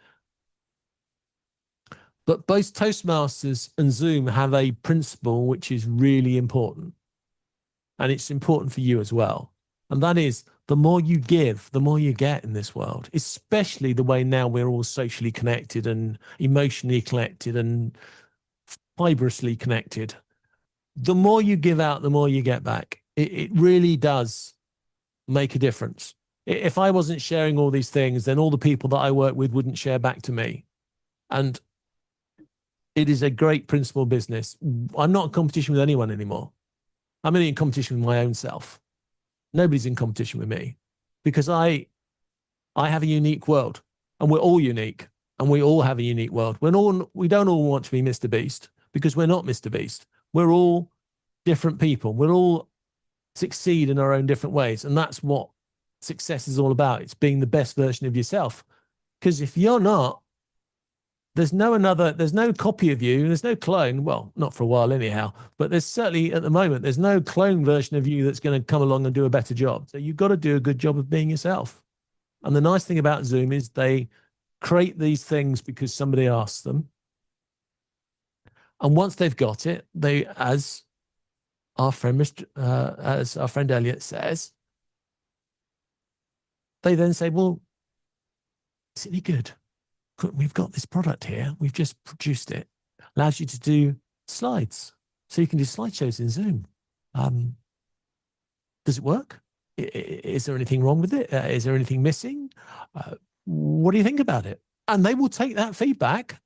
But both Toastmasters and Zoom have a principle which is really important, and it's important for you as well. And that is, the more you give, the more you get in this world, especially the way now we're all socially connected and emotionally connected and fibrously connected. The more you give out, the more you get back. It really does make a difference. If I wasn't sharing all these things, then all the people that I work with wouldn't share back to me. And it is a great principle business. I'm not in competition with anyone anymore. I'm only in competition with my own self. Nobody's in competition with me because I have a unique world, and we're all unique, and we all have a unique world. We don't all want to be Mr. Beast because we're not Mr. Beast. We're all different people. We'll all succeed in our own different ways. And that's what success is all about. It's being the best version of yourself. Because if you're not, there's no copy of you, there's no clone. Well, not for a while anyhow, but there's certainly at the moment, there's no clone version of you that's going to come along and do a better job. So you've got to do a good job of being yourself. And the nice thing about Zoom is they create these things because somebody asked them. And once they've got it, as our friend Elliot says, they then say, well, is it any good? We've got this product here. We've just produced it. Allows you to do slides. So you can do slideshows in Zoom. Does it work? Is there anything wrong with it? Is there anything missing? What do you think about it? And they will take that feedback,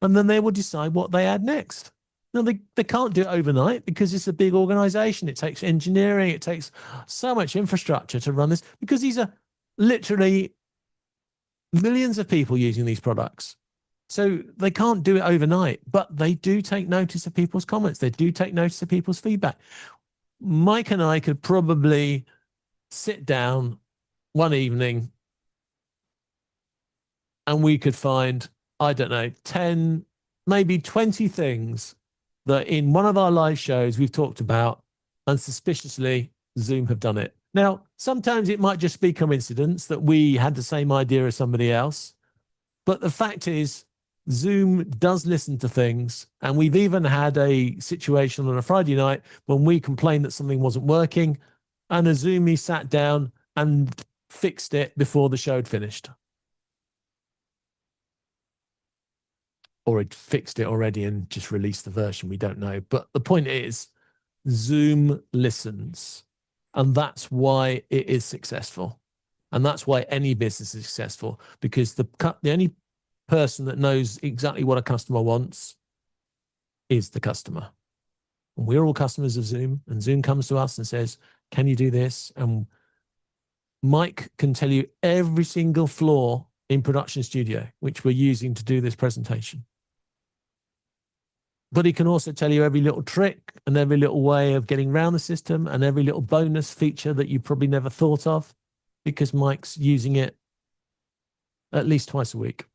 and then they will decide what they add next. No, they can't do it overnight because it's a big organization. It takes engineering. It takes so much infrastructure to run this because these are literally millions of people using these products. So they can't do it overnight, but they do take notice of people's comments. They do take notice of people's feedback. Mike and I could probably sit down one evening and we could find, I don't know, 10, maybe 20 things that in one of our live shows we've talked about, and suspiciously Zoom have done it. Now, sometimes it might just be coincidence that we had the same idea as somebody else, but the fact is Zoom does listen to things, and we've even had a situation on a Friday night when we complained that something wasn't working, and a Zoomie sat down and fixed it before the show had finished. Or it fixed it already and just released the version. We don't know. But the point is, Zoom listens. And that's why it is successful. And that's why any business is successful. Because the only person that knows exactly what a customer wants is the customer. And we're all customers of Zoom. And Zoom comes to us and says, can you do this? And Mike can tell you every single flaw in Production Studio, which we're using to do this presentation. But he can also tell you every little trick and every little way of getting around the system and every little bonus feature that you probably never thought of, because Mike's using it at least twice a week.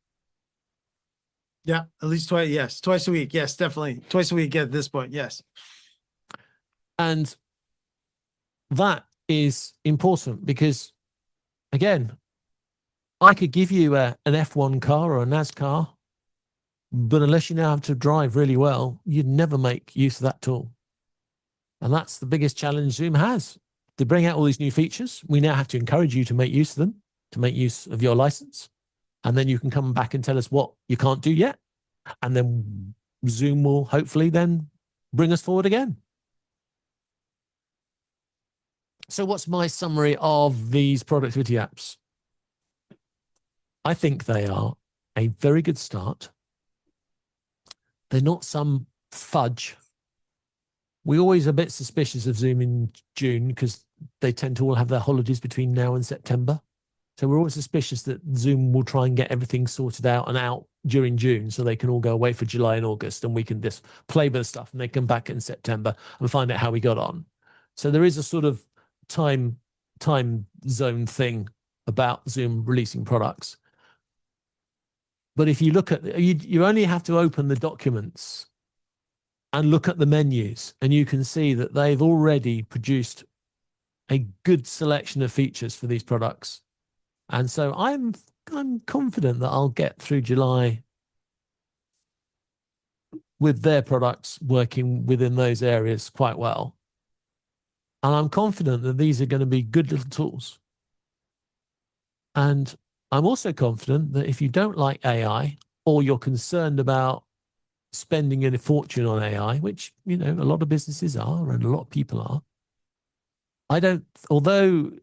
Yeah, at least twice. Yes, twice a week. Yes, definitely. Twice a week at this point. Yes. And that is important because, again, I could give you an F1 car or a NASCAR, but unless you know how to drive really well, you'd never make use of that tool. And that's the biggest challenge Zoom has. To bring out all these new features, we now have to encourage you to make use of them, to make use of your license. And then you can come back and tell us what you can't do yet. And then Zoom will hopefully then bring us forward again. So what's my summary of these productivity apps? I think they are a very good start. They're not some fudge. We're always a bit suspicious of Zoom in June because they tend to all have their holidays between now and September. So we're always suspicious that Zoom will try and get everything sorted out and out during June so they can all go away for July and August and we can just play with the stuff and they come back in September and find out how we got on. So there is a sort of time zone thing about Zoom releasing products. But if you look at, you only have to open the documents and look at the menus, and you can see that they've already produced a good selection of features for these products. And so I'm confident that I'll get through July with their products working within those areas quite well. And I'm confident that these are going to be good little tools. And I'm also confident that if you don't like AI or you're concerned about spending a fortune on AI, which, you know, a lot of businesses are and a lot of people are, although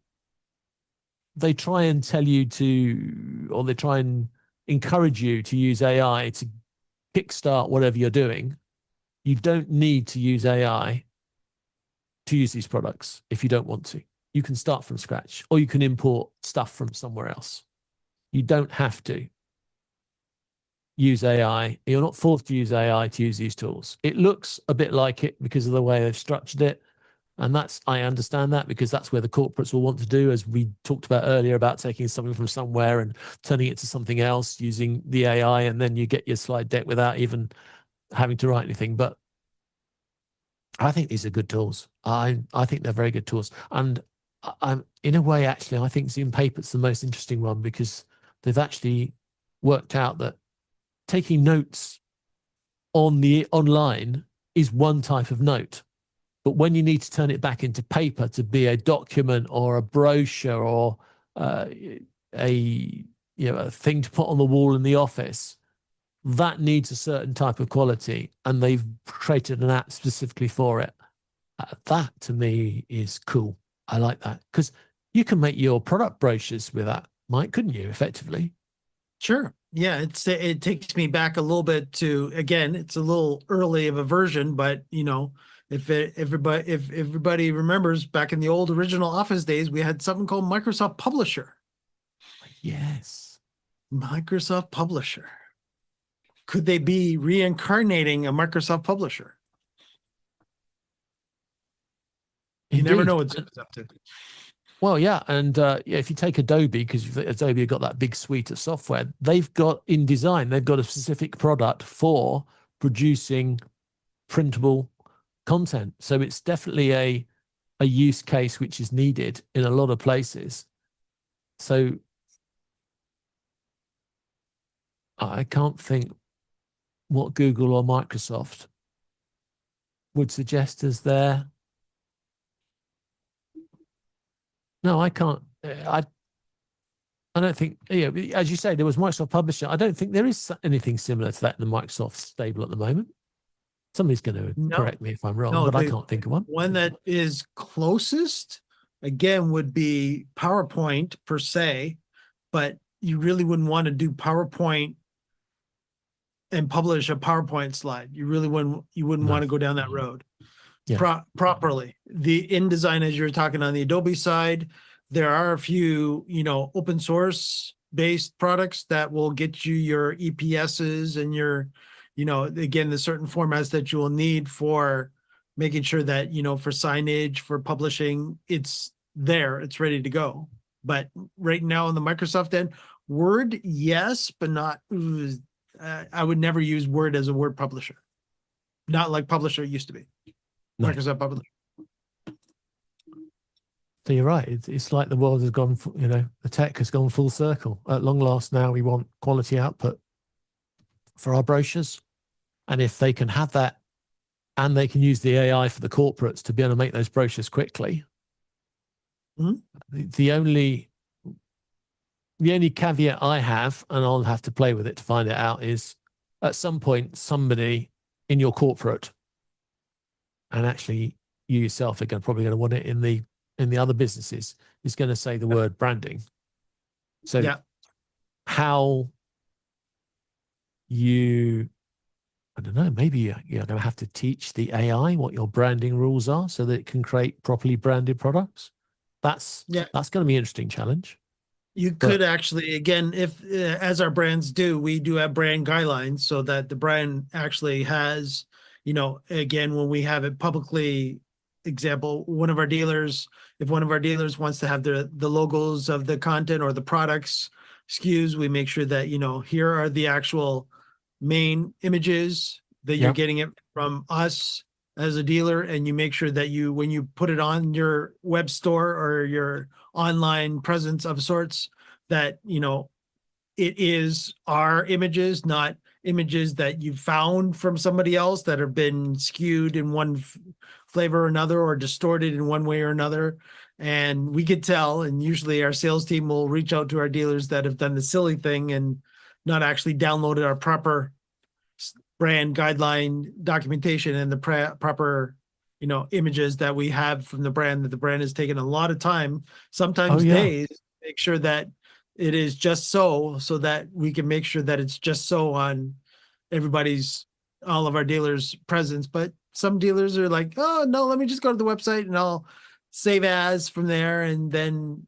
they try and tell you to, or they try and encourage you to use AI to kickstart whatever you're doing, you don't need to use AI to use these products if you don't want to. You can start from scratch, or you can import stuff from somewhere else. You don't have to use AI. You're not forced to use AI to use these tools. It looks a bit like it because of the way they've structured it. And I understand that because that's where the corporates will want to do, as we talked about earlier, about taking something from somewhere and turning it to something else using the AI, and then you get your slide deck without even having to write anything. But I think these are good tools. I think they're very good tools. And I'm, in a way, actually, I think Zoom Paper's the most interesting one because they've actually worked out that taking notes online is one type of note. But when you need to turn it back into paper to be a document or a brochure or a thing to put on the wall in the office, that needs a certain type of quality, and they've created an app specifically for it. That to me is cool. I like that because you can make your product brochures with that, Mike, couldn't you, effectively? Sure. Yeah, it takes me back a little bit to, again, it's a little early of a version, but if everybody remembers back in the old original Office days, we had something called Microsoft Publisher. Yes. Microsoft Publisher. Could they be reincarnating a Microsoft Publisher? You never Indeed. know what Zoom's up to. Well, yeah, and yeah, if you take Adobe, because Adobe have got that big suite of software, they've got they've got a specific product for producing printable content. So it's definitely a use case which is needed in a lot of places. So I can't think what Google or Microsoft would suggest as their. No, I can't. I don't think. Yeah, as you say, there was Microsoft Publisher. I don't think there is anything similar to that in the Microsoft stable at the moment. Somebody's going to correct me if I'm wrong, but I can't think of one. One that is closest, again, would be PowerPoint per se, but you really wouldn't want to do PowerPoint and publish a PowerPoint slide. You wouldn't want to go down that road. Yeah. Properly. The InDesign, as you're talking on the Adobe side, there are a few, open source based products that will get you your EPSs and your, again, the certain formats that you will need for making sure that, for signage, for publishing, it's there, it's ready to go. But right now on the Microsoft end, Word, yes, but not, I would never use Word as a word publisher. Not like Publisher used to be. No. Microsoft Publisher. So you're right. It's like the world has gone, the tech has gone full circle. At long last now, we want quality output for our brochures. And if they can have that and they can use the AI for the corporates to be able to make those brochures quickly, the only caveat I have, and I'll have to play with it to find it out, is at some point, somebody in your corporate, and actually you yourself are probably going to want it in the other businesses, is going to say the word branding. So how I don't know, maybe you're going to have to teach the AI what your branding rules are so that it can create properly branded products. That's going to be an interesting challenge. You could actually, again, if as our brands do, we do have brand guidelines so that the brand actually has, again, when we have it publicly, example, if one of our dealers wants to have the logos of the content or the products SKUs, we make sure that, here are the actual main images that you're getting it from us as a dealer. And you make sure that when you put it on your web store or your online presence of sorts, that, it is our images, not images that you found from somebody else that have been skewed in one flavor or another or distorted in one way or another. And we could tell, and usually our sales team will reach out to our dealers that have done the silly thing and not actually downloaded our proper brand guideline documentation and the proper, images that we have from the brand, that the brand has taken a lot of time, sometimes days, make sure that it is just so that we can make sure that it's just so on all of our dealers' presence. But some dealers are like, oh no, let me just go to the website and I'll save as from there and then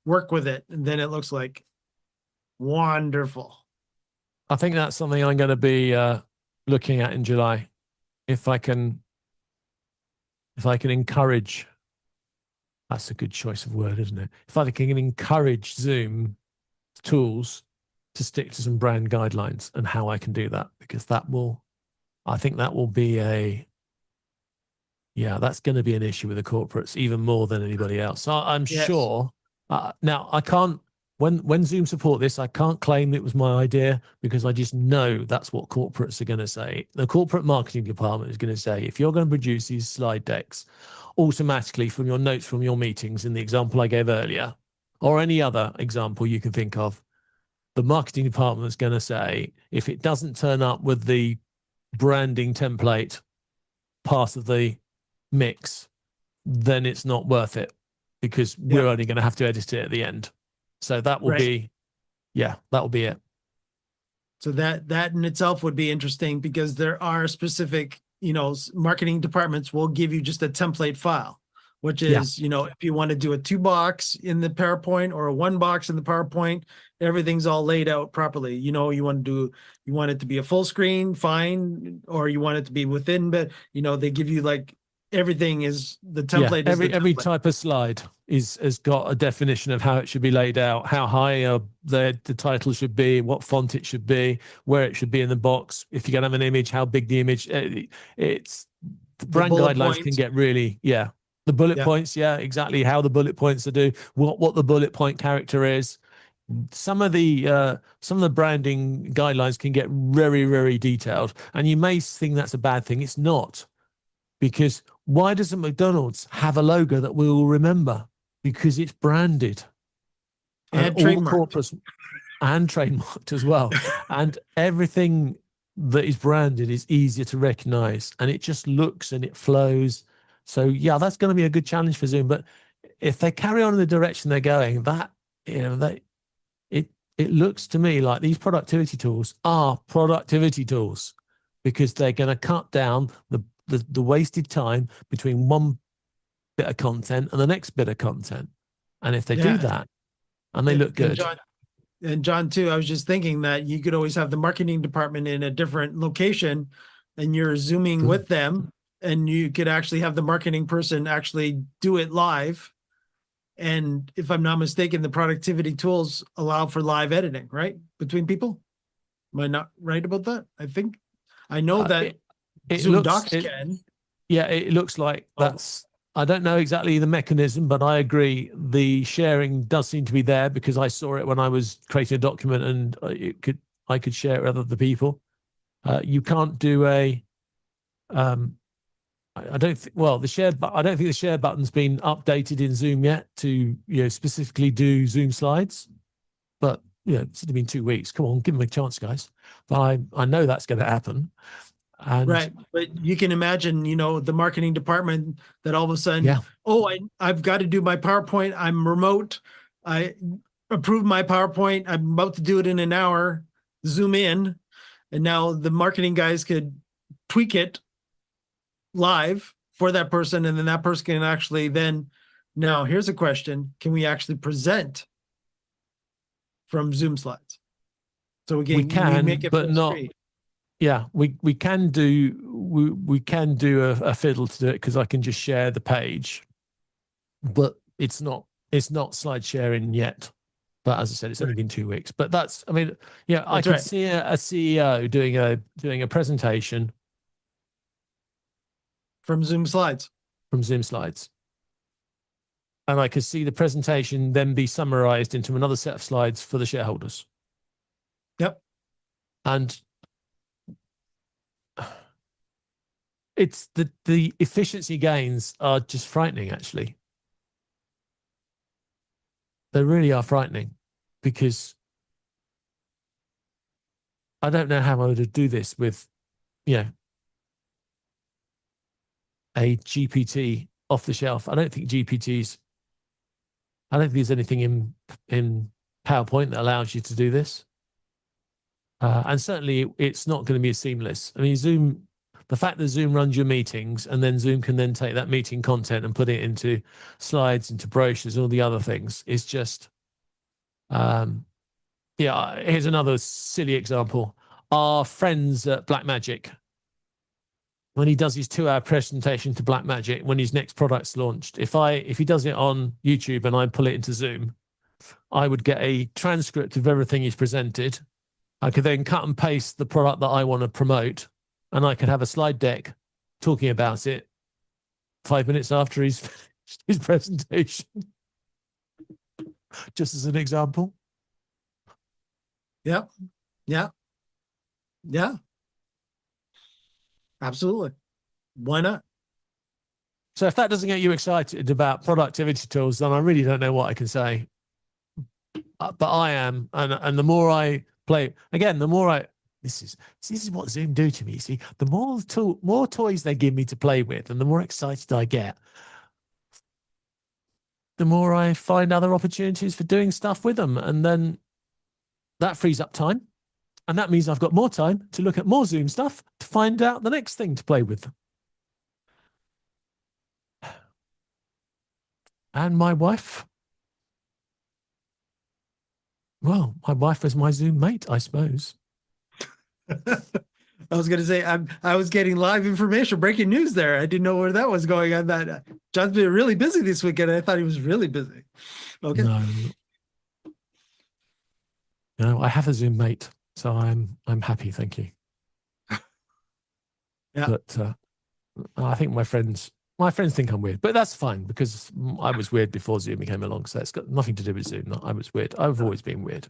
work with it. And then it looks like wonderful. I think that's something I'm going to be looking at in July. If I can encourage, that's a good choice of word, isn't it? If I can encourage Zoom tools to stick to some brand guidelines and how I can do that, because I think that will be that's going to be an issue with the corporates even more than anybody else. So I'm sure. Now I can't, when Zoom support this, I can't claim it was my idea because I just know that's what corporates are going to say. The corporate marketing department is going to say, if you're going to produce these slide decks automatically from your notes from your meetings in the example I gave earlier, or any other example you can think of, the marketing department is going to say, if it doesn't turn up with the branding template part of the mix, then it's not worth it because we're only going to have to edit it at the end. So that will be, that will be it. So that in itself would be interesting, because there are specific, marketing departments will give you just a template file, which Yeah. is, if you want to do a 2-box in the PowerPoint or a 1-box in the PowerPoint, everything's all laid out properly. You want it to be a full screen, fine, or you want it to be within, but they give you like everything is the template. Every type of slide has got a definition of how it should be laid out, how high the title should be, what font it should be, where it should be in the box. If you're going to have an image, how big the image. It's the brand guidelines can get really, the bullet points, exactly how the bullet points are do, what the bullet point character is. Some of the branding guidelines can get very, very detailed, and you may think that's a bad thing. It's not. Because why doesn't McDonald's have a logo that we will remember? Because it's branded. And trademarked. And trademarked as well. And everything that is branded is easier to recognize. And it just looks and it flows. So, yeah, that's going to be a good challenge for Zoom. But if they carry on in the direction they're going, it looks to me like these productivity tools are productivity tools, because they're going to cut down the wasted time between one bit of content and the next bit of content. And if they do that and they look good. And John, too, I was just thinking that you could always have the marketing department in a different location and you're Zooming with them, and you could actually have the marketing person actually do it live. And if I'm not mistaken, the productivity tools allow for live editing, right? Between people. Am I not right about that? I know that Zoom Docs can. Yeah, it looks like that's. I don't know exactly the mechanism, but I agree the sharing does seem to be there, because I saw it when I was creating a document, and I could share it with other people. You can't do a. I don't think. Well, I don't think the share button's been updated in Zoom yet to specifically do Zoom slides, but it's only been 2 weeks. Come on, give them a chance, guys. But I know that's going to happen. And right, but you can imagine, the marketing department that all of a sudden, I've got to do my PowerPoint. I'm remote. I approve my PowerPoint. I'm about to do it in an hour. Zoom in, and now the marketing guys could tweak it live for that person, and then that person can actually then. Now, here's a question: can we actually present from Zoom slides? So we can make it, but not. Screen. Yeah, we can do a fiddle to do it, because I can just share the page, but it's not slide sharing yet. But as I said, it's only been 2 weeks. But I could see a CEO doing a presentation from Zoom slides. And I could see the presentation then be summarized into another set of slides for the shareholders. Yep. And it's the efficiency gains are just frightening, actually. They really are frightening, because I don't know how I would do this with, a GPT off the shelf. I don't think there's anything in PowerPoint that allows you to do this. And certainly it's not going to be as seamless. I mean, Zoom, the fact that Zoom runs your meetings, and then Zoom can then take that meeting content and put it into slides, into brochures, all the other things, is just, here's another silly example. Our friends at Blackmagic, when he does his 2-hour presentation to Blackmagic, when his next product's launched, if he does it on YouTube and I pull it into Zoom, I would get a transcript of everything he's presented. I could then cut and paste the product that I want to promote, and I could have a slide deck talking about it 5 minutes after he's finished his presentation. Just as an example. Yeah. Absolutely. Why not? So if that doesn't get you excited about productivity tools, then I really don't know what I can say. But I am, and the more I play, again, the more this is what Zoom do to me. You see, the more toys they give me to play with, and the more excited I get, the more I find other opportunities for doing stuff with them, and then that frees up time. And that means I've got more time to look at more Zoom stuff to find out the next thing to play with. And my wife, well, my wife was my Zoom mate, I suppose. I was going to say, I was getting live information, breaking news there. I didn't know where that was going on. That John's been really busy this weekend. I thought he was really busy. Okay. No, I have a Zoom mate, so I'm happy, thank you. Yeah. But I think my friends think I'm weird, but that's fine because I was weird before Zoom came along, so it's got nothing to do with Zoom. I was weird. I've always been weird.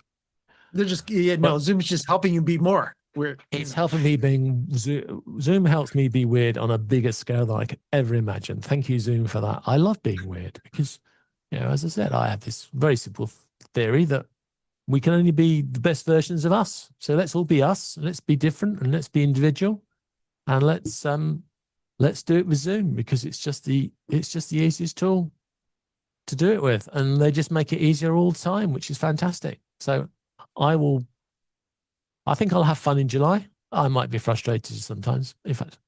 They're just, no, Zoom's just helping you be more weird. It's helping me being Zoom helps me be weird on a bigger scale than I could ever imagine. Thank you, Zoom, for that. I love being weird because, as I said, I have this very simple theory that we can only be the best versions of us. So let's all be us. Let's be different and let's be individual, and let's do it with Zoom because it's just the easiest tool to do it with, and they just make it easier all the time, which is fantastic. So I think I'll have fun in July. I might be frustrated sometimes, in fact,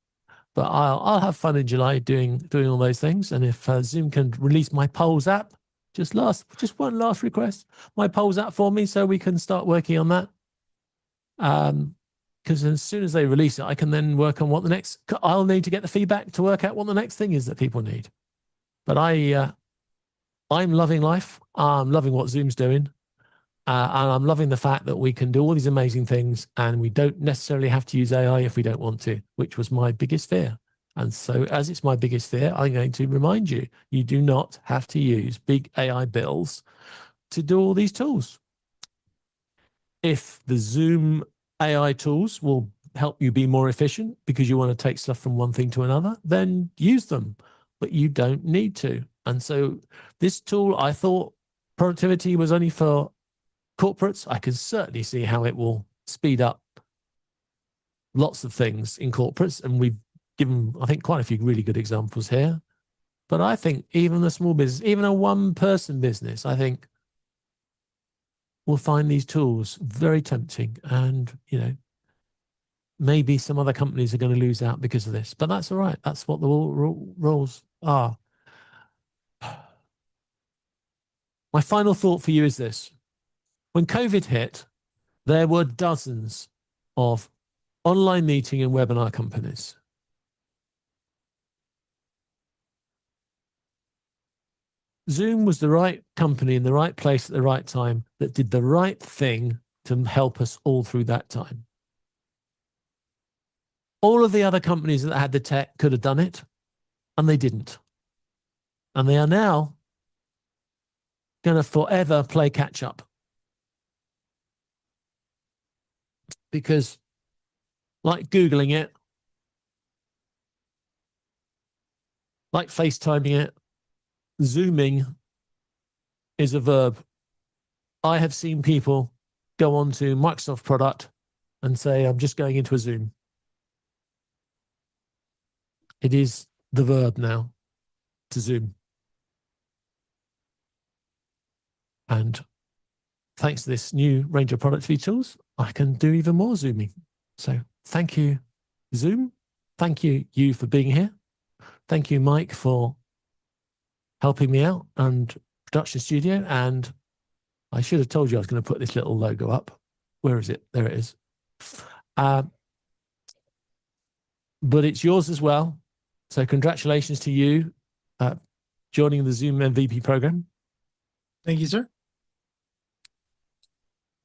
but I'll have fun in July doing all those things. And if Zoom can release my polls app, just one last request, my polls app for me, so we can start working on that. Because as soon as they release it, I can then work on what the next. I'll need to get the feedback to work out what the next thing is that people need. But I'm loving life. I'm loving what Zoom's doing. And I'm loving the fact that we can do all these amazing things and we don't necessarily have to use AI if we don't want to, which was my biggest fear. And so as it's my biggest fear, I'm going to remind you, you do not have to use big AI bills to do all these tools. If the Zoom AI tools will help you be more efficient because you want to take stuff from one thing to another, then use them, but you don't need to. And so this tool, I thought productivity was only for corporates. I can certainly see how it will speed up lots of things in corporates. And we've given, I think, quite a few really good examples here. But I think even a small business, even a one-person business, I think will find these tools very tempting. And, maybe some other companies are going to lose out because of this. But that's all right. That's what the rules are. My final thought for you is this. When COVID hit, there were dozens of online meeting and webinar companies. Zoom was the right company in the right place at the right time that did the right thing to help us all through that time. All of the other companies that had the tech could have done it, and they didn't. And they are now going to forever play catch up. Because like Googling it, like FaceTiming it, Zooming is a verb. I have seen people go onto Microsoft product and say, I'm just going into a Zoom. It is the verb now to Zoom. And thanks to this new range of productivity tools, I can do even more Zooming. So thank you, Zoom. Thank you for being here. Thank you, Mike, for helping me out, and Production Studio. And I should have told you I was going to put this little logo up. Where is it? There it is. But it's yours as well. So congratulations to you joining the Zoom MVP program. Thank you, sir.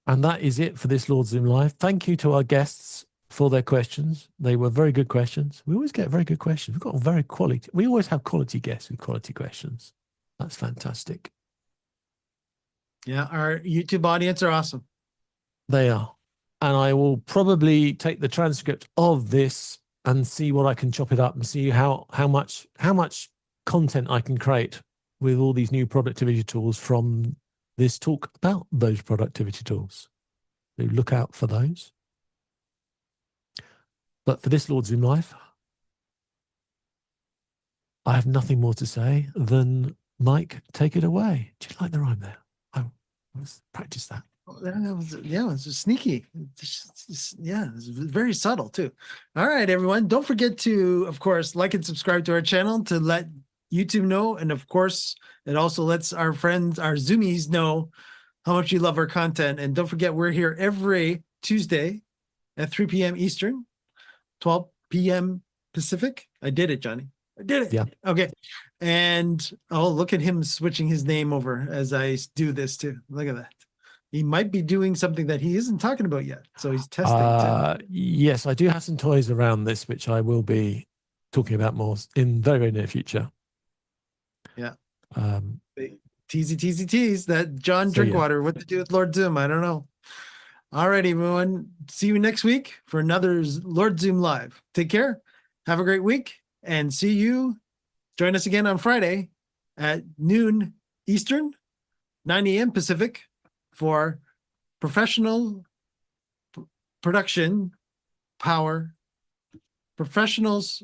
And that is it for this Lord Zoom Live. Thank you to our guests for their questions. They were very good questions. We always get very good questions. We've got very quality. We always have quality guests with quality questions. That's fantastic. Yeah, our YouTube audience are awesome. They are. And I will probably take the transcript of this and see what I can chop it up and see how much content I can create with all these new productivity tools from this talk about those productivity tools. So look out for those. But for this Lord Zoom Live, I have nothing more to say than Mike, take it away. Do you like the rhyme there? Let's practice that. Yeah, it was sneaky. Yeah, it's very subtle too. All right, everyone. Don't forget to, of course, like and subscribe to our channel to let YouTube know. And of course, it also lets our friends, our Zoomies know how much you love our content. And don't forget, we're here every Tuesday at 3 p.m. Eastern, 12 p.m. Pacific. I did it, Johnny. I did it. Yeah. Okay. And oh, look at him switching his name over as I do this too. Look at that. He might be doing something that he isn't talking about yet. So he's testing too. Yes, I do have some toys around this, which I will be talking about more in very, very near future. Yeah. Um, Tease that John So, yeah. Drinkwater. What to do with Lord Zoom? I don't know. All right, everyone. See you next week for another Lord Zoom Live. Take care. Have a great week and see you. Join us again on Friday at noon Eastern, 9 a.m. Pacific for professional production power professionals.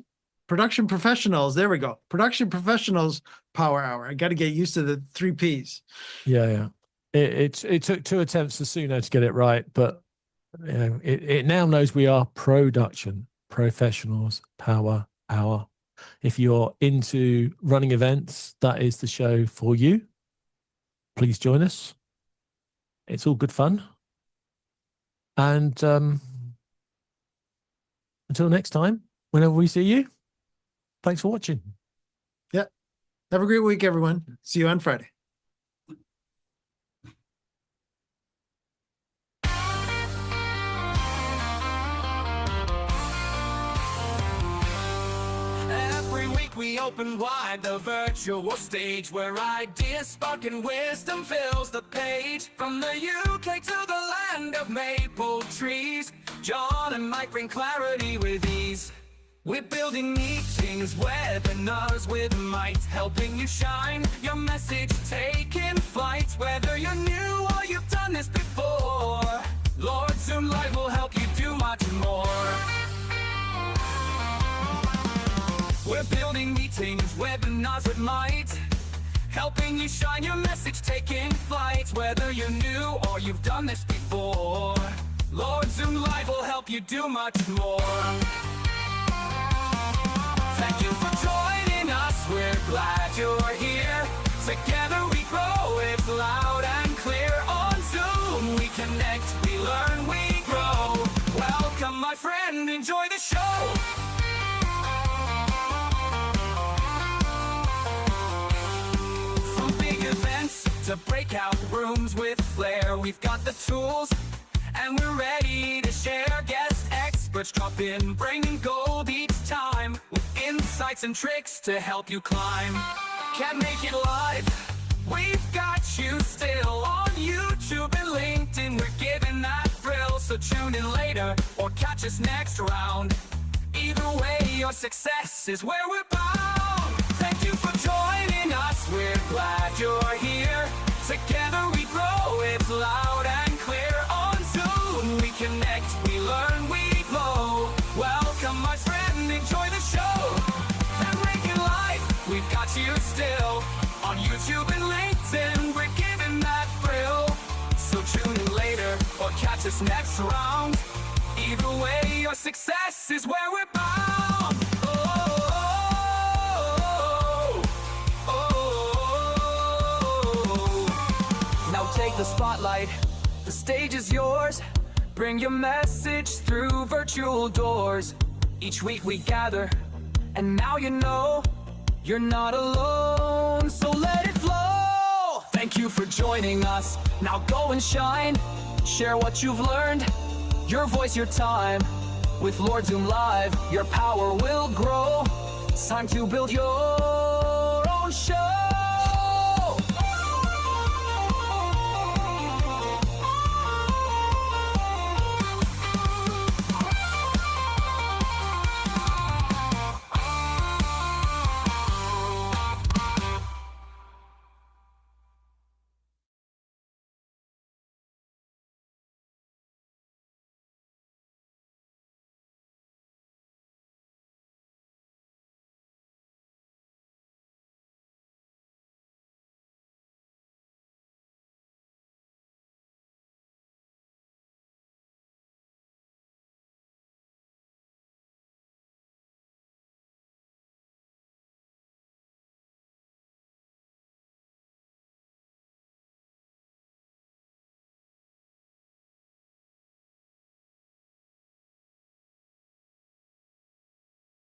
Production professionals. There we go. Production professionals power hour. I got to get used to the 3 Ps. yeah. It took 2 attempts for Suno to get it right, but you know, it now knows we are production professionals power hour. If you're into running events, that is the show for you. Please join us. It's all good fun. And until next time, whenever we see you, thanks for watching. Yeah. Have a great week, everyone. See you on Friday. Every week we open wide the virtual stage where ideas spark and wisdom fills the page. From the UK to the land of maple trees, John and Mike bring clarity with ease. We're building meetings, webinars with might, helping you shine, your message taking flight. Whether you're new or you've done this before, Lord Zoom Live will help you do much more. We're building meetings, webinars with might, helping you shine, your message taking flight. Whether you're new or you've done this before, Lord Zoom Live will help you do much more. Thank you for joining us, we're glad you're here. Together we grow, it's loud and clear. On Zoom we connect, we learn, we grow. Welcome my friend, enjoy the show. From big events to breakout rooms with flair, we've got the tools and we're ready to share. Guest experts drop in, bringing gold each time, with insights and tricks to help you climb. Can't make it live, we've got you still. On YouTube and LinkedIn, we're giving that thrill. So tune in later or catch us next round. Either way, your success is where we're bound. Thank you for joining us, we're glad you're here. Together we grow, it's loud and clear. On Zoom we connect, we learn, we glow. Welcome my friend, enjoy the show. And make it live, we've got you still. On YouTube and LinkedIn, we're giving that thrill. So tune in later or catch us next round. Either way, your success is where we're bound. Now take the spotlight, the stage is yours. Bring your message through virtual doors. Each week we gather, and now you know you're not alone, so let it flow. Thank you for joining us, now go and shine. Share what you've learned, your voice, your time. With Lord Zoom Live, your power will grow. It's time to build your own show.